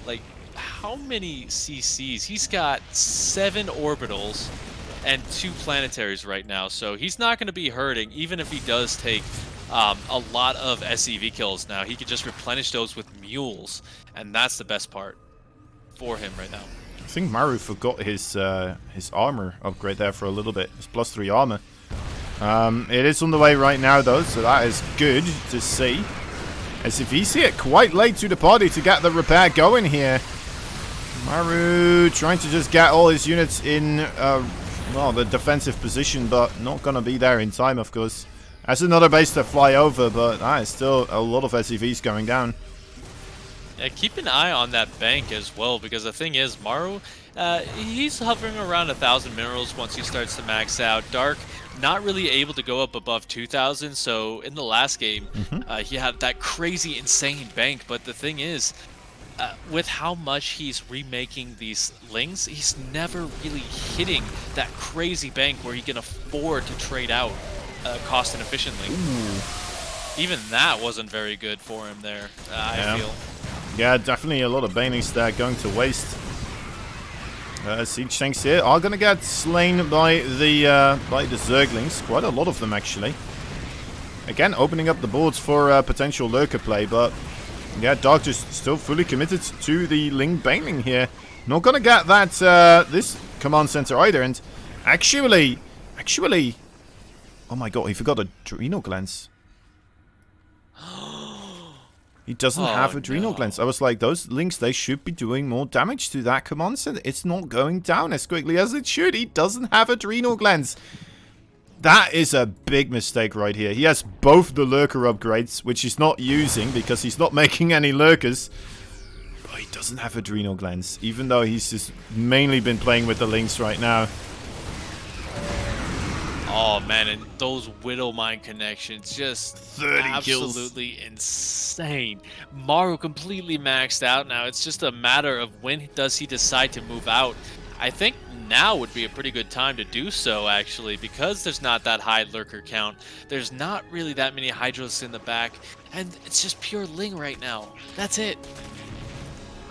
like how many CCs? He's got 7 orbitals and 2 planetaries right now, so he's not going to be hurting, even if he does take a lot of SCV kills now. He can just replenish those with mules, and that's the best part for him right now. I think Maru forgot his armor upgrade there for a little bit. His +3 armor. It is on the way right now, though, so that is good to see. As if he see it quite late to the party to get the repair going here. Maru trying to just get all his units in, well, the defensive position, but not going to be there in time, of course. That's another base to fly over, but that is still a lot of SCVs going down. Yeah, keep an eye on that bank as well, because the thing is, Maru, he's hovering around 1,000 minerals once he starts to max out. Dark, not really able to go up above 2,000, so in the last game, he had that crazy, insane bank, but the thing is, with how much he's remaking these lings, he's never really hitting that crazy bank where he can afford to trade out cost and efficiently. Even that wasn't very good for him there, I feel. Yeah, definitely a lot of banings there going to waste. Siege tanks here are going to get slain by the Zerglings. Quite a lot of them, actually. Again, opening up the boards for potential lurker play, but yeah, Dark just still fully committed to the Ling baning here. Not going to get that this command center either. And actually, oh my god, he forgot adrenal glands. He doesn't have adrenal glands. I was like, those links, they should be doing more damage to that command center. It's not going down as quickly as it should. He doesn't have adrenal glands. That is a big mistake right here. He has both the lurker upgrades, which he's not using because he's not making any lurkers. But he doesn't have adrenal glands, even though he's just mainly been playing with the links right now. Oh man, and those Widow Mine connections, just 30 absolutely kills. insane. Maru completely maxed out now. It's just a matter of when does he decide to move out. I think now would be a pretty good time to do so, actually, because there's not that high lurker count. There's not really that many Hydras in the back, and it's just pure Ling right now. That's it.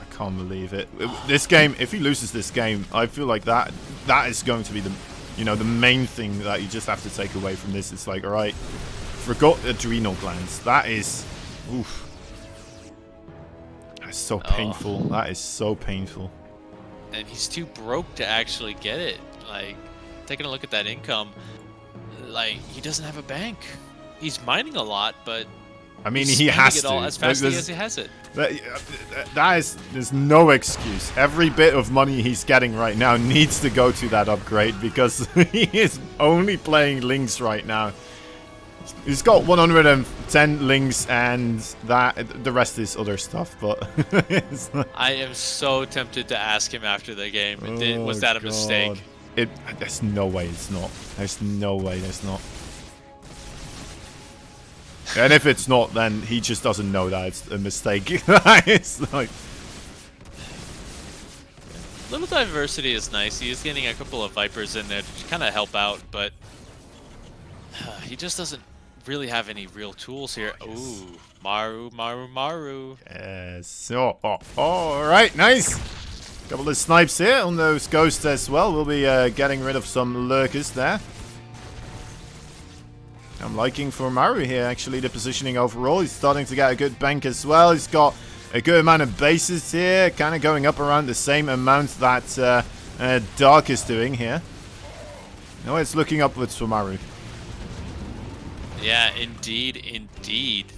I can't believe it. This game, if he loses this game, I feel like that is going to be the, you know, the main thing that you just have to take away from this. It's like, all right, forgot adrenal glands. That is, oof. That's so painful. That is so painful. And he's too broke to actually get it. Like, taking a look at that income, like, he doesn't have a bank. He's mining a lot, but I mean, he has to. All as fast as he has it. There's no excuse. Every bit of money he's getting right now needs to go to that upgrade because he is only playing links right now. He's got 110 links and that the rest is other stuff, but I am so tempted to ask him after the game. Was that a mistake? There's no way it's not. There's no way there's not. And if it's not, then he just doesn't know that it's a mistake. It's like, little diversity is nice. He is getting a couple of Vipers in there to kind of help out, but he just doesn't really have any real tools here. Ooh, Maru. Yes. All right, nice. Couple of snipes here on those ghosts as well. We'll be getting rid of some lurkers there. I'm liking for Maru here, actually, the positioning overall. He's starting to get a good bank as well. He's got a good amount of bases here, kind of going up around the same amount that Dark is doing here. No, it's looking upwards for Maru. Yeah, indeed.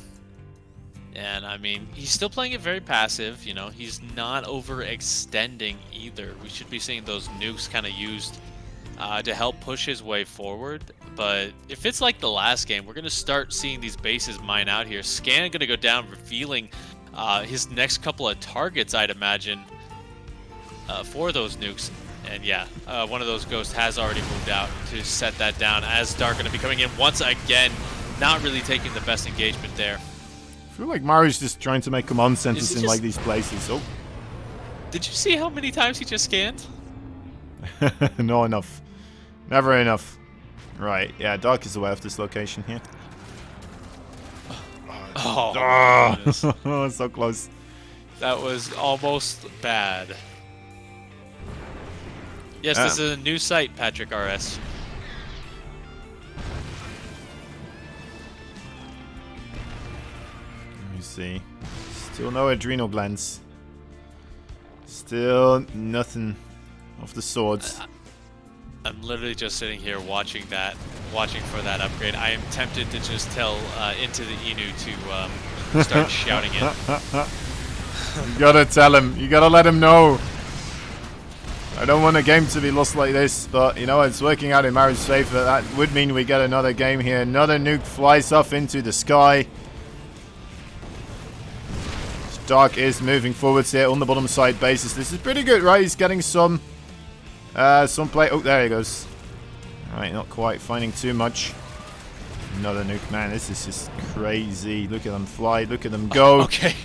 And I mean, he's still playing it very passive, you know. He's not overextending either. We should be seeing those nukes kind of used to help push his way forward. But if it's like the last game, we're going to start seeing these bases mine out here. Scan going to go down, revealing his next couple of targets, I'd imagine, for those nukes. And yeah, one of those ghosts has already moved out to set that down, as Dark going to be coming in once again, not really taking the best engagement there. I feel like Maru's just trying to make command centers in like these places. Oh. Did you see how many times he just scanned? Not enough. Never enough. Right, yeah, Dark is aware of this location here. Oh, Oh, so close. that was almost bad. Yes, this is a new site, Patrick RS. Let me see. Still no adrenal glands. Still nothing of the sorts. I'm literally just sitting here watching for that upgrade. I am tempted to just tell Into the Inu to start shouting it. You gotta tell him. You gotta let him know. I don't want a game to be lost like this, but you know, it's working out in Maru's favor. That would mean we get another game here. Another nuke flies off into the sky. Dark is moving forwards here on the bottom side basis. This is pretty good, right? He's getting some play. Oh, there he goes. Alright, not quite finding too much. Another nuke. Man, this is just crazy. Look at them fly. Look at them go. Okay.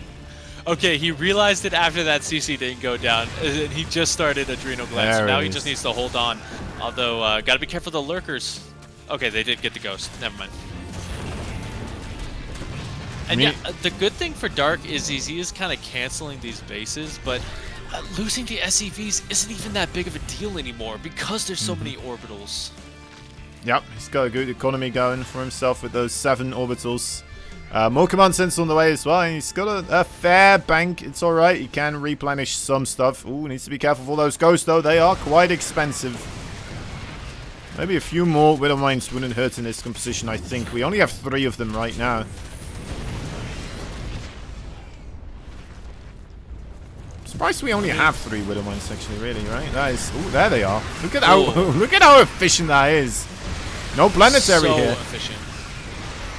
Okay, he realized it after that CC didn't go down. He just started Adrenal Glands, so now he just needs to hold on. Although, gotta be careful of the lurkers. Okay, they did get the ghost. Never mind. And yeah, the good thing for Dark is he is kind of canceling these bases, but losing the SCVs isn't even that big of a deal anymore because there's so many orbitals. Yep, he's got a good economy going for himself with those 7 orbitals. More command centers on the way as well. And he's got a fair bank. It's alright. He can replenish some stuff. Ooh, needs to be careful for those ghosts though. They are quite expensive. Maybe a few more Widow Mines wouldn't hurt in this composition, I think. We only have 3 of them right now. Surprised we only have 3 Widow Mines actually, really, right? That is... Ooh, there they are. Look at how look at how efficient that is. No planetary here. So efficient.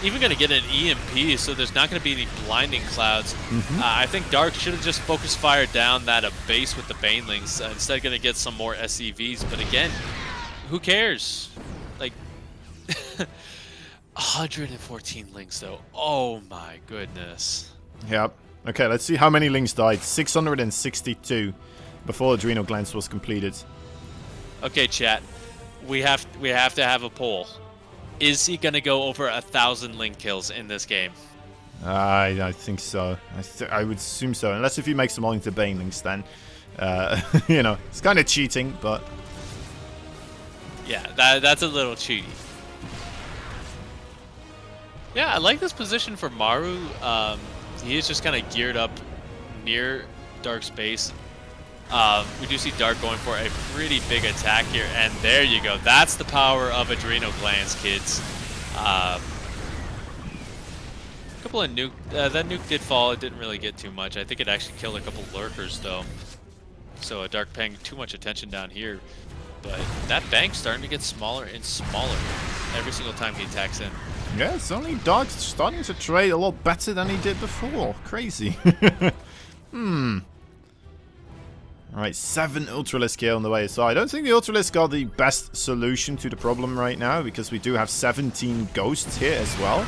Even going to get an EMP, so there's not going to be any blinding clouds. I think Dark should have just focused fire down that base with the Banelings. Instead, going to get some more SCVs. But again, who cares? Like, 114 links, though. Oh my goodness. Yep. Okay, let's see how many links died. 662 before Adrenal Glands was completed. Okay, chat. We have to have a poll. Is he gonna go over 1,000 link kills in this game? I think so. I would assume so, unless if he makes them all into Banelings, then you know, it's kind of cheating, but yeah, that's a little cheaty. Yeah, I like this position for Maru. He is just kind of geared up near Dark's base. We do see Dark going for a pretty big attack here, and there you go. That's the power of Adrenal Glands, kids. A couple of nuke. That nuke did fall. It didn't really get too much. I think it actually killed a couple lurkers, though. So Dark paying too much attention down here. But that bank's starting to get smaller and smaller every single time he attacks in. yeah, it's only Dark starting to trade a lot better than he did before. Crazy. Alright, 7 Ultralisk here on the way. So I don't think the Ultralisk are the best solution to the problem right now, because we do have 17 Ghosts here as well.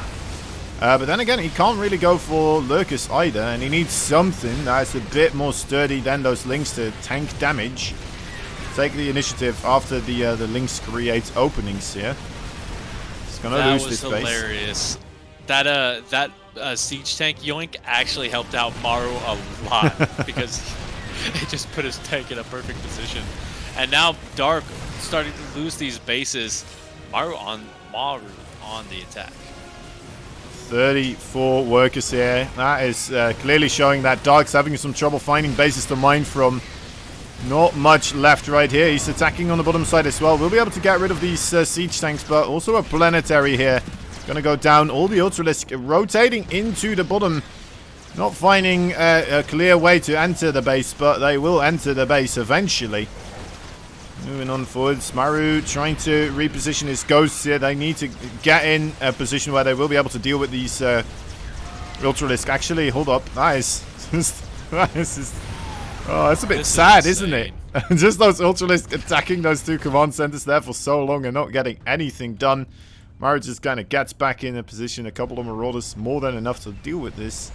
But then again, he can't really go for Lurkers either, and he needs something that's a bit more sturdy than those Links to tank damage. Take the initiative after the Links create openings here. He's gonna lose this base. That was hilarious. That siege tank yoink actually helped out Maru a lot, because it just put his tank in a perfect position. And now Dark starting to lose these bases. Maru on the attack. 34 workers here. That is clearly showing that Dark's having some trouble finding bases to mine from. Not much left right here. He's attacking on the bottom side as well. We'll be able to get rid of these siege tanks, but also a planetary here. Gonna go down. All the Ultralisk rotating into the bottom. Not finding a clear way to enter the base, but they will enter the base eventually. Moving on forwards. Maru trying to reposition his ghosts here. They need to get in a position where they will be able to deal with these Ultralisk. Actually, hold up. That is just... oh, that's a bit sad, isn't it? Just those Ultralisk attacking those 2 command centers there for so long and not getting anything done. Maru just kind of gets back in a position. A couple of Marauders, more than enough to deal with this.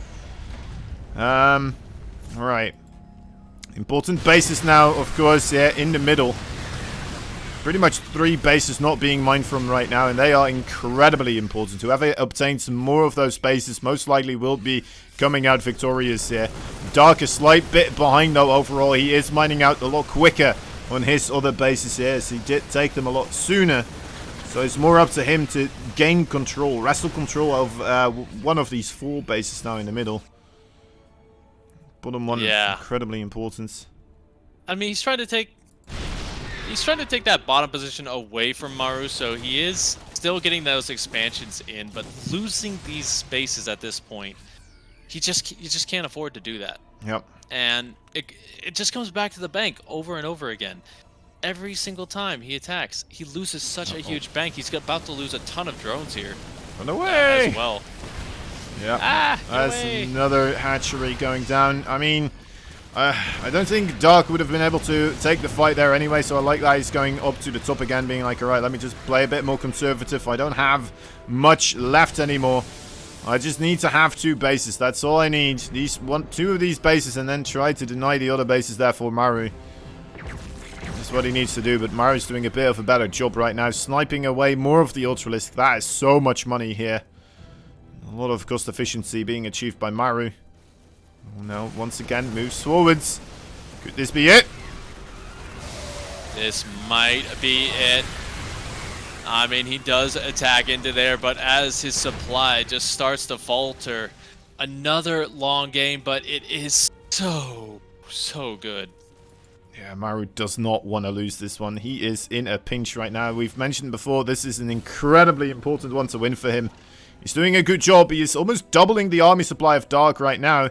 Alright. Important bases now, of course, yeah, in the middle. Pretty much 3 bases not being mined from right now, and they are incredibly important. Whoever obtains more of those bases most likely will be coming out victorious here. Dark a slight bit behind though overall. He is mining out a lot quicker on his other bases here, as he did take them a lot sooner. So it's more up to him to gain control, wrestle control of one of these 4 bases now in the middle. Bottom one is incredibly important. I mean, he's trying to take that bottom position away from Maru, so he is still getting those expansions in, but losing these spaces at this point, you just can't afford to do that. Yep. And it just comes back to the bank over and over again. Every single time he attacks, he loses such a huge bank. He's about to lose a ton of drones here. Run away! As well. Yeah. That's another hatchery going down. I mean, I don't think Dark would have been able to take the fight there anyway, so I like that he's going up to the top again, being like, alright, let me just play a bit more conservative. I don't have much left anymore. I just need to have 2 bases. That's all I need. 2 of these bases, and then try to deny the other bases there for Maru. That's what he needs to do, but Maru's doing a bit of a better job right now, sniping away more of the Ultralisk. That is so much money here. A lot of cost efficiency being achieved by Maru. Oh no, once again moves forwards. Could this be it? This might be it. I mean, he does attack into there, but as his supply just starts to falter, another long game, but it is so good. Yeah, Maru does not want to lose this one. He is in a pinch right now. We've mentioned before, this is an incredibly important one to win for him. He's doing a good job. He is almost doubling the army supply of Dark right now.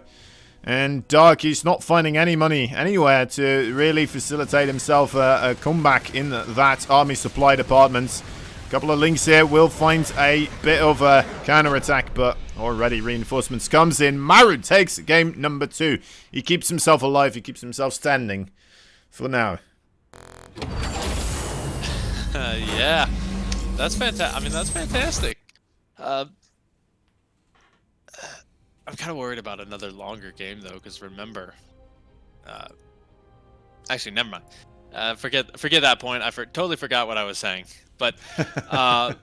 And Dark is not finding any money anywhere to really facilitate himself a comeback in that army supply department. A couple of links here will find a bit of a counter-attack, but already reinforcements comes in. Maru takes game number 2. He keeps himself alive. He keeps himself standing for now. Yeah, that's fantastic. I mean, that's fantastic. I'm kind of worried about another longer game though, because remember, actually, never mind. Forget that point. I totally forgot what I was saying. But I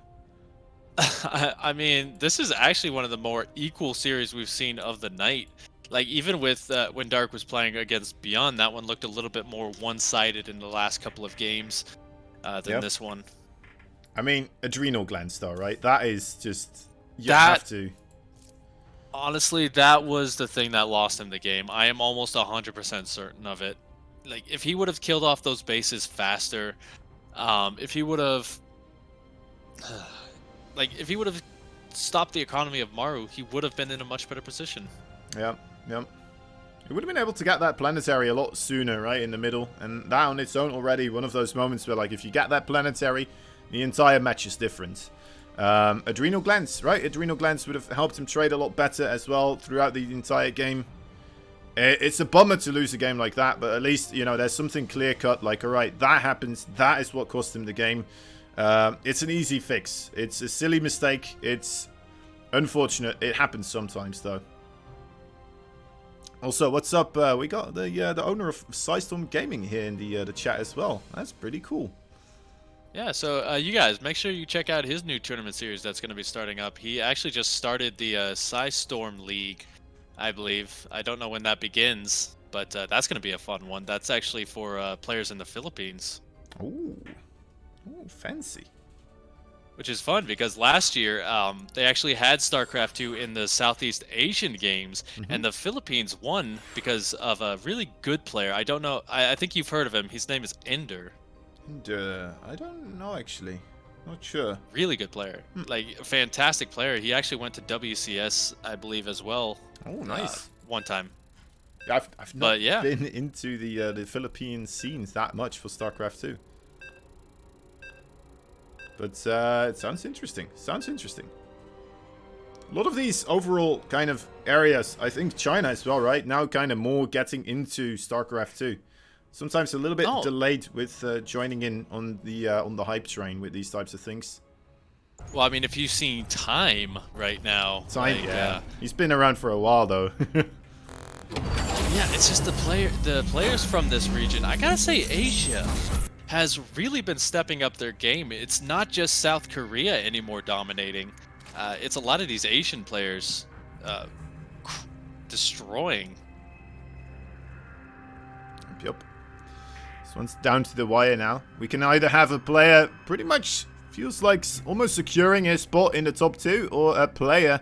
mean, this is actually one of the more equal series we've seen of the night. Like even with when Dark was playing against Beyond, that one looked a little bit more one-sided in the last couple of games than this one. I mean, adrenal glands though, right? That is just you have to. Honestly, that was the thing that lost him the game. I am almost 100% certain of it. Like, if he would have killed off those bases faster, if he would have, if he would have stopped the economy of Maru, he would have been in a much better position. Yeah. He would have been able to get that planetary a lot sooner, right, in the middle. And that on its own already, one of those moments where, like, if you get that planetary, the entire match is different. Adrenal glands, right? Adrenal glands would have helped him trade a lot better as well throughout the entire game. It's a bummer to lose a game like that, but at least, you know, there's something clear-cut, like, alright, that happens, that is what cost him the game. It's an easy fix. It's a silly mistake. It's unfortunate. It happens sometimes, though. Also, what's up? We got the owner of Psystorm Gaming here in the chat as well. That's pretty cool. Yeah, so you guys, make sure you check out his new tournament series that's going to be starting up. He actually just started the Psystorm League, I believe. I don't know when that begins, but that's going to be a fun one. That's actually for players in the Philippines. Ooh, fancy. Which is fun because last year they actually had StarCraft 2 in the Southeast Asian games, and the Philippines won because of a really good player. I don't know. I think you've heard of him. His name is Ender. I don't know, actually. Not sure. Really good player. Like, a fantastic player. He actually went to WCS, I believe, as well. Oh, nice. One time. I've not been into the Philippine scenes that much for StarCraft 2. But it sounds interesting. A lot of these overall kind of areas, I think China as well, right? Now kind of more getting into StarCraft 2. Sometimes a little bit delayed with joining in on the hype train with these types of things. Well, I mean, if you've seen Time right now. Time, yeah. He's been around for a while, though. Yeah, it's just the players from this region. I gotta say, Asia has really been stepping up their game. It's not just South Korea anymore dominating. It's a lot of these Asian players destroying. Yep. This one's down to the wire now. We can either have a player pretty much feels like almost securing his spot in the top 2, or a player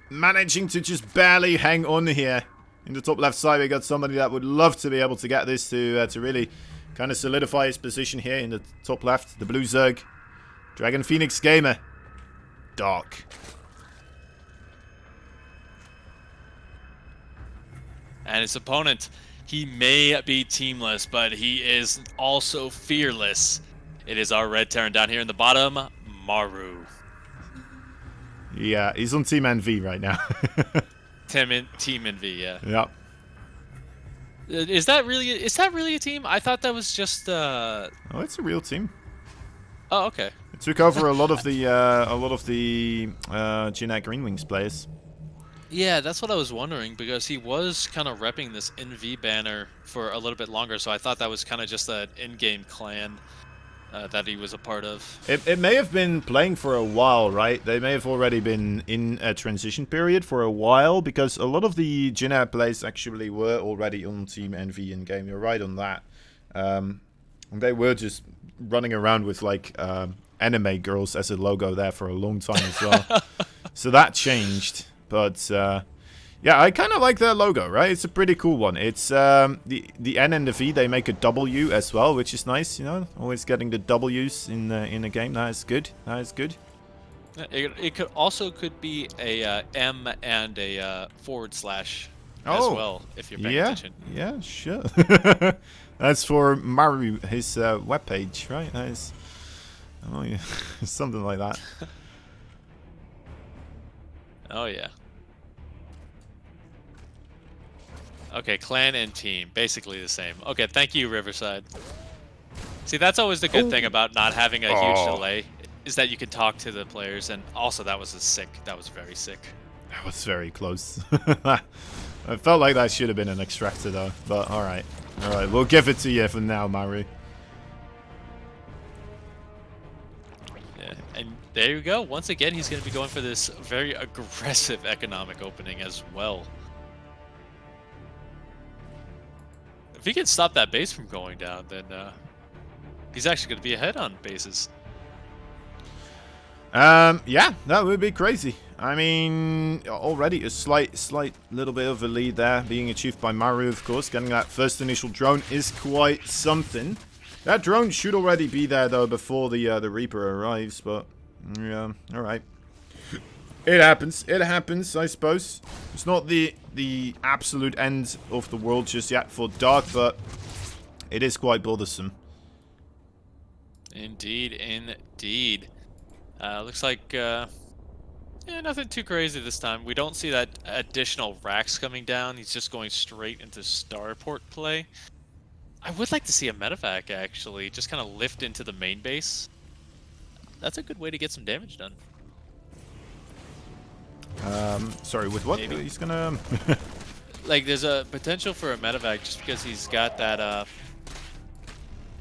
managing to just barely hang on here. In the top left side, we got somebody that would love to be able to get this to really kind of solidify his position here in the top left. The Blue Zerg. Dragon Phoenix Gamer. Dark. And his opponent, he may be teamless, but he is also fearless. It is our Red Terran down here in the bottom, Maru. Yeah, he's on Team NV right now. Team NV, yeah. Yep. Is that really a team? I thought that was just Oh, it's a real team. Oh, okay. It took over a lot of the Jeanette Greenwings players. Yeah, that's what I was wondering, because he was kind of repping this NV banner for a little bit longer, so I thought that was kind of just an in-game clan that he was a part of. It may have been playing for a while, right? They may have already been in a transition period for a while, because a lot of the Jeanette players actually were already on Team NV in-game. You're right on that. They were just running around with, like, anime girls as a logo there for a long time as well. So that changed. But, yeah, I kind of like their logo, right? It's a pretty cool one. It's, the N and the V, they make a W as well, which is nice, you know? Always getting the W's in the game. That is good. That is good. It could be a M and a / as well, if you're paying attention. Yeah, sure. That's for Maru, his webpage, right? That is, oh, yeah, something like that. Oh, yeah. Okay, clan and team, basically the same. Okay, thank you, Riverside. See, that's always the good thing about not having a huge delay, is that you can talk to the players, and also that was that was very sick. That was very close. I felt like that should have been an extractor though, but alright. Alright, we'll give it to you for now, Maru. Yeah, and there you go. Once again, he's going to be going for this very aggressive economic opening as well. If he can stop that base from going down, then he's actually going to be ahead on bases. Yeah, that would be crazy. I mean, already a slight little bit of a lead there, being achieved by Maru, of course. Getting that first initial drone is quite something. That drone should already be there, though, before the Reaper arrives, but, yeah, alright. It happens, I suppose. It's not the absolute end of the world just yet for Dark, but it is quite bothersome. Indeed, indeed. Looks like, yeah, nothing too crazy this time. We don't see that additional racks coming down. He's just going straight into starport play. I would like to see a medevac, actually. Just kind of lift into the main base. That's a good way to get some damage done. Sorry, with what? Maybe. He's gonna... Like, there's a potential for a medevac just because he's got that,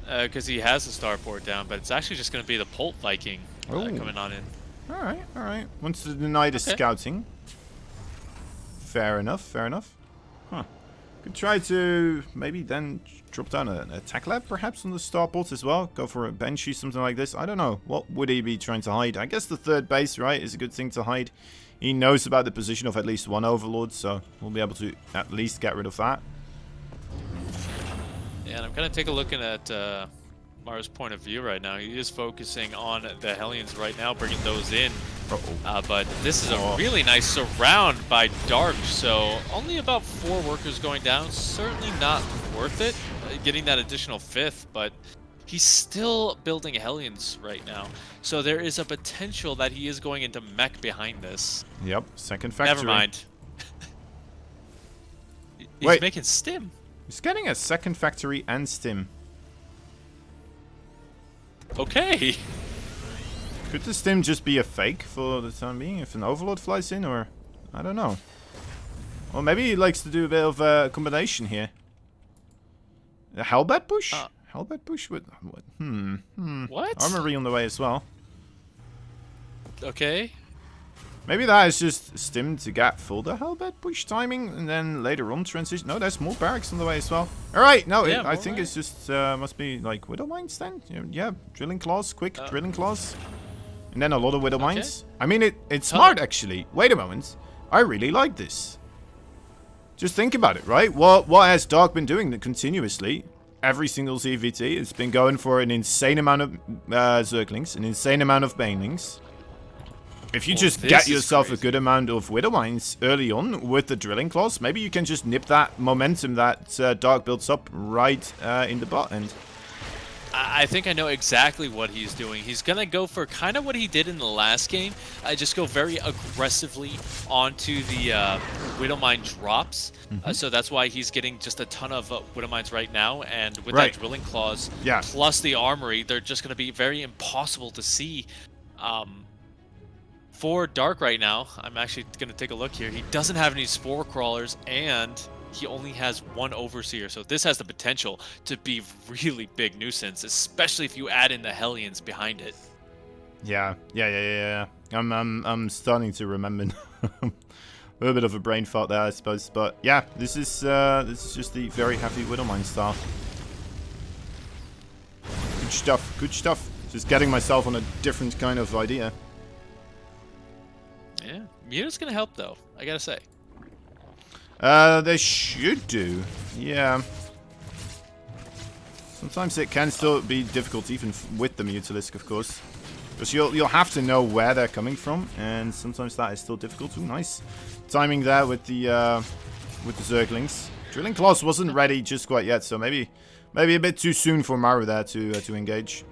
because he has the starport down, but it's actually just going to be the Pult Viking coming on in. Alright, alright. Wants to deny the scouting. Fair enough, fair enough. Huh. Could try to maybe then drop down an attack lab, perhaps, on the starport as well. Go for a Banshee, something like this. I don't know. What would he be trying to hide? I guess the third base, right, is a good thing to hide. He knows about the position of at least one Overlord, so we'll be able to at least get rid of that. Yeah, and I'm kind of taking a look at Maru's point of view right now. He is focusing on the Hellions right now, bringing those in. But this is a really nice surround by Dark, so only about 4 workers going down. Certainly not worth it, getting that additional 5th, but he's still building Hellions right now. So there is a potential that he is going into mech behind this. Yep, second factory. Never mind. He's making stim. He's getting a second factory and stim. Okay. Could the stim just be a fake for the time being if an Overlord flies in, or I don't know. Or maybe he likes to do a bit of a combination here. A Hellbat push? Hellbat push with what? What? Armory on the way as well. Okay. Maybe that is just stim to get full the Hellbat push timing, and then later on transition. No, there's more barracks on the way as well. All right, no, Yeah, I think it's just must be like Widow Mines then. Yeah, drilling claws, quick drilling claws, and then a lot of Widow Mines. I mean, it's smart actually. Wait a moment, I really like this. Just think about it, right? What has Dark been doing continuously? Every single CVT, it's been going for an insane amount of Zerglings, an insane amount of Banelings. If you just get yourself a good amount of Widow Mines early on with the drilling claws, maybe you can just nip that momentum that Dark builds up right in the bot end. I think I know exactly what he's doing. He's going to go for kind of what he did in the last game. Just go very aggressively onto the Widow Mine drops. So that's why he's getting just a ton of Widow Mines right now. And with that drilling claws plus the armory, they're just going to be very impossible to see. For Dark right now, I'm actually going to take a look here. He doesn't have any Spore Crawlers, and he only has one Overseer. So this has the potential to be really big nuisance, especially if you add in the Hellions behind it. Yeah. I'm starting to remember. A little bit of a brain fart there, I suppose. But yeah, this is just the very heavy Widow Mine style. Good stuff. Good stuff. Just getting myself on a different kind of idea. Yeah, Muta's gonna help though, I gotta say. They should do. Yeah. Sometimes it can still be difficult, even with the Mutalisk, of course, because you'll have to know where they're coming from, and sometimes that is still difficult. Ooh, nice timing there with the Zerglings. Drilling Claws wasn't ready just quite yet, so maybe a bit too soon for Maru there to engage.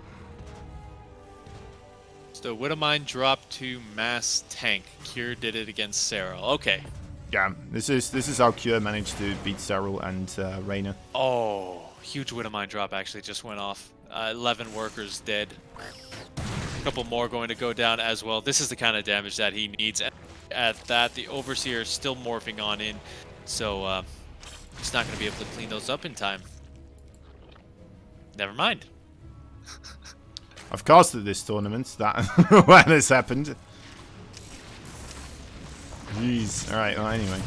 So Widow Mine dropped to Mass Tank. Cure did it against Serral. Okay. Yeah, this is how Cure managed to beat Serral and Reyna. Oh, huge Widow Mine drop actually just went off. 11 workers dead. A couple more going to go down as well. This is the kind of damage that he needs. At that, the Overseer is still morphing on in, so he's not going to be able to clean those up in time. Never mind. I've casted this tournament that when this happened. Jeez. Alright, well, anyway.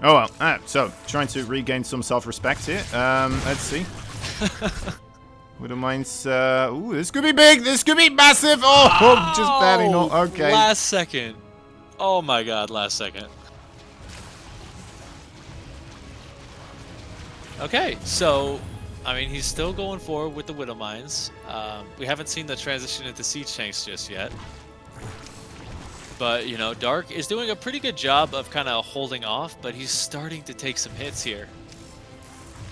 Oh well. So, trying to regain some self-respect here. Let's see. Widow Mines. Ooh, this could be big. This could be massive. Oh, just barely not. Okay. Last second. Oh my god, last second. Okay, so, I mean, he's still going forward with the Widow Mines. We haven't seen the transition into Siege Tanks just yet. But, you know, Dark is doing a pretty good job of kind of holding off, but he's starting to take some hits here.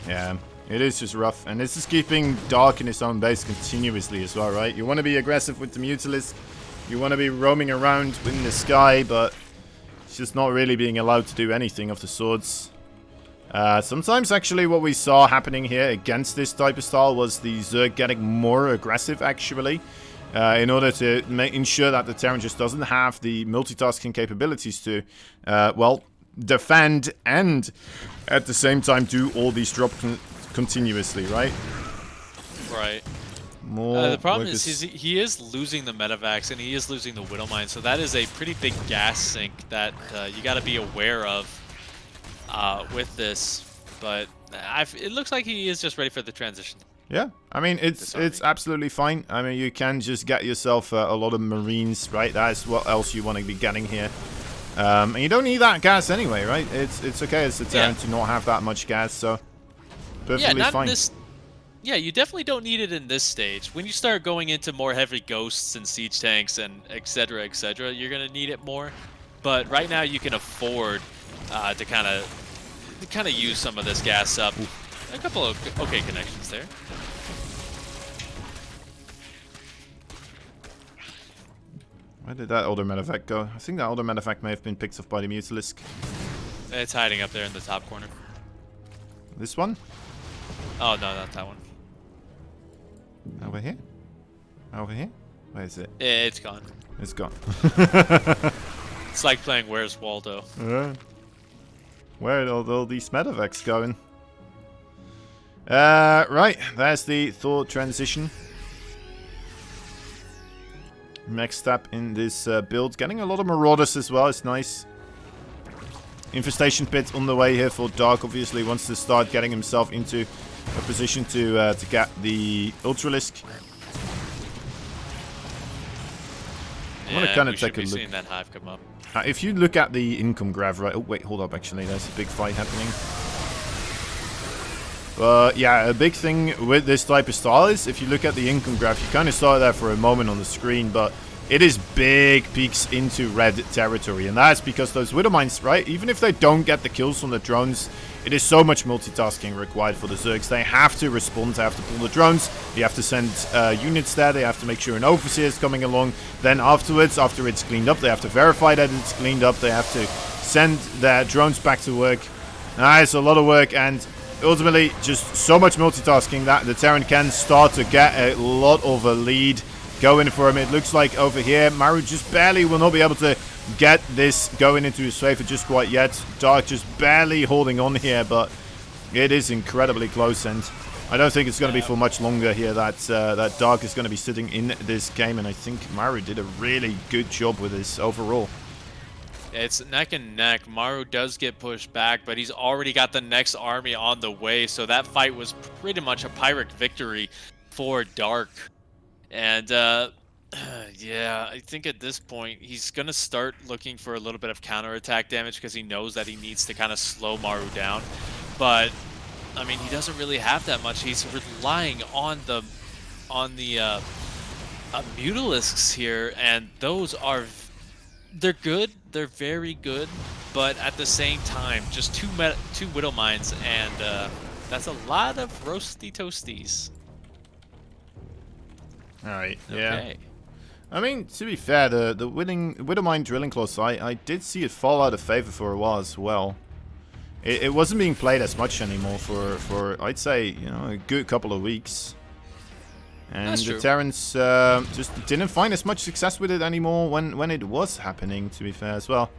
Yeah, it is just rough. And this is keeping Dark in his own base continuously as well, right? You want to be aggressive with the Mutalisk. You want to be roaming around in the sky, but it's just not really being allowed to do anything of the sorts. Sometimes actually what we saw happening here against this type of style was the Zerg getting more aggressive actually, in order to ensure that the Terran just doesn't have the multitasking capabilities to, well, defend and at the same time do all these drops continuously, right? Right. More the problem is he is losing the Metavacs and he is losing the Widow Mine, so that is a pretty big gas sink that you got to be aware of. With this, but it looks like he is just ready for the transition. Yeah, I mean, it's absolutely fine. I mean, you can just get yourself a lot of Marines, right? That's what else you want to be getting here. And you don't need that gas anyway, right? It's okay as a Terran to not have that much gas, so perfectly fine. Yeah, you definitely don't need it in this stage. When you start going into more heavy ghosts and siege tanks and etc., you're gonna need it more. But right now, you can afford to kind of use some of this gas up. A couple of okay connections there. Where did that older medevac go? I think that older medevac may have been picked off by the Mutalisk. It's hiding up there in the top corner. This one? Oh no, not that one. Over here? Over here? Where is it? It's gone. It's gone. It's like playing Where's Waldo. Where are all these medevacs going? Right, there's the Thor transition. Next step in this build. Getting a lot of Marauders as well, it's nice. Infestation Pit on the way here for Dark, obviously wants to start getting himself into a position to get the Ultralisk. I want to kind of take a look. Seeing that hive come up. If you look at the income graph, right? Oh wait, hold up. Actually, there's a big fight happening. Yeah, a big thing with this type of style is if you look at the income graph, you kind of saw it there for a moment on the screen, but it is big peaks into red territory, and that's because those Widow Mines, right? Even if they don't get the kills from the drones, it is so much multitasking required for the Zergs. They have to respond, they have to pull the drones, they have to send units there, they have to make sure an Overseer is coming along. Then afterwards, after it's cleaned up, they have to verify that it's cleaned up, they have to send their drones back to work. It's a lot of work, and ultimately just so much multitasking that the Terran can start to get a lot of a lead going for him. It looks like over here, Maru just barely will not be able to get this going into his favor just quite yet. Dark just barely holding on here, but it is incredibly close, and I don't think it's going to be for much longer here that Dark is going to be sitting in this game, and I think Maru did a really good job with this overall. It's neck and neck. Maru does get pushed back, but he's already got the next army on the way, so that fight was pretty much a Pyrrhic victory for Dark. And yeah, I think at this point he's gonna start looking for a little bit of counterattack damage because he knows that he needs to kind of slow Maru down. But I mean, he doesn't really have that much. He's relying on the Mutalisks here, and those are they're good. They're very good, but at the same time, just two Widow Mines, and that's a lot of roasty toasties. Alright, yeah. Okay. I mean, to be fair, the Widow Mine Drilling Claws, I did see it fall out of favor for a while as well. It wasn't being played as much anymore for I'd say, you know, a good couple of weeks. And the Terrans just didn't find as much success with it anymore when it was happening, to be fair as well.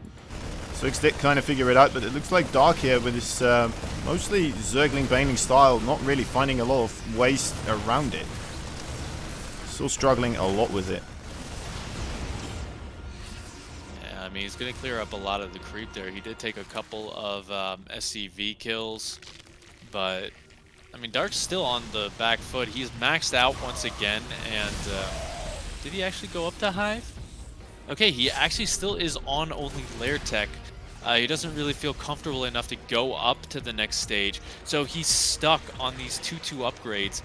So X did kind of figure it out, but it looks like Dark here with his mostly Zergling Baneling style, not really finding a lot of ways around it. Still struggling a lot with it. Yeah, I mean, he's going to clear up a lot of the creep there. He did take a couple of SCV kills, but I mean, Dark's still on the back foot. He's maxed out once again, and did he actually go up to Hive? Okay, he actually still is on only Lair Tech. He doesn't really feel comfortable enough to go up to the next stage, so he's stuck on these 2-2 upgrades.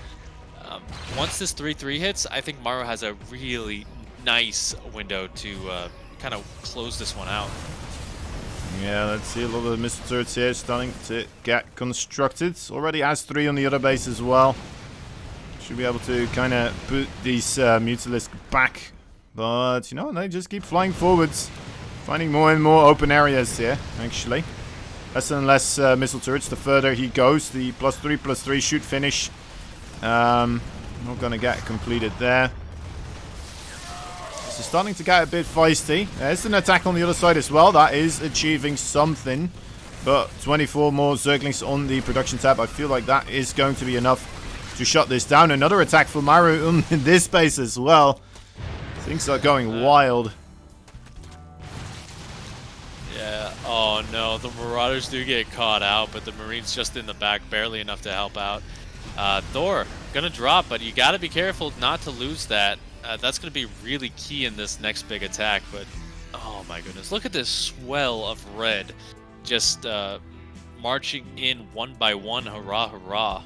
Once this 3-3 hits, I think Maru has a really nice window to kind of close this one out. Yeah, let's see a lot of the missile turrets here starting to get constructed. Already has 3 on the other base as well. Should be able to kind of put these Mutalisks back. But, you know, they just keep flying forwards. Finding more and more open areas here, actually. Less and less missile turrets the further he goes. The +3/+3 should finish. Not going to get completed there. So starting to get a bit feisty. There's an attack on the other side as well. That is achieving something. But 24 more Zerglings on the production tab. I feel like that is going to be enough to shut this down. Another attack for Maru on this base as well. Things are going wild. Yeah, oh no, the Marauders do get caught out, but the Marines just in the back, barely enough to help out. Thor, gonna drop, but you gotta be careful not to lose that. That's gonna be really key in this next big attack, but oh my goodness, look at this swell of red. Just marching in one by one, hurrah, hurrah.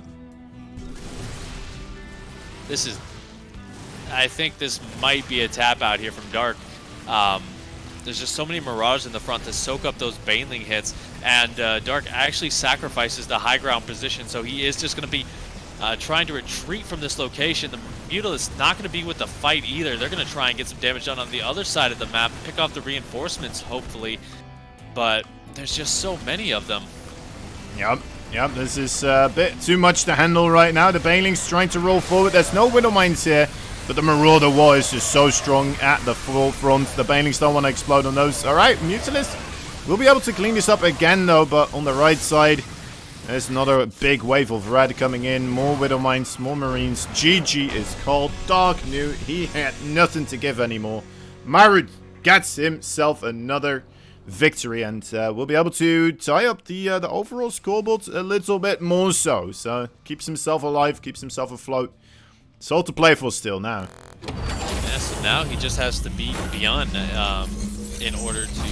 This is, I think this might be a tap out here from Dark. There's just so many Marauders in the front to soak up those Baneling hits, and Dark actually sacrifices the high ground position, so he is just going to be trying to retreat from this location. The Mutalisks not going to be with the fight either. They're going to try and get some damage done on the other side of the map, pick off the reinforcements, hopefully, but there's just so many of them. Yep, this is a bit too much to handle right now. The Banelings trying to roll forward. There's no Widow Mines here. But the Marauder War is just so strong at the full front. The Banelings don't want to explode on those. Alright, Mutalist will be able to clean this up again though, but on the right side, there's another big wave of red coming in. More Widow Mines, more Marines. GG is called. Dog knew he had nothing to give anymore. Maru gets himself another victory, and we'll be able to tie up the overall scoreboard a little bit more so. So keeps himself alive, keeps himself afloat. It's all to play for still now. Yeah, so now he just has to beat Beyond in order to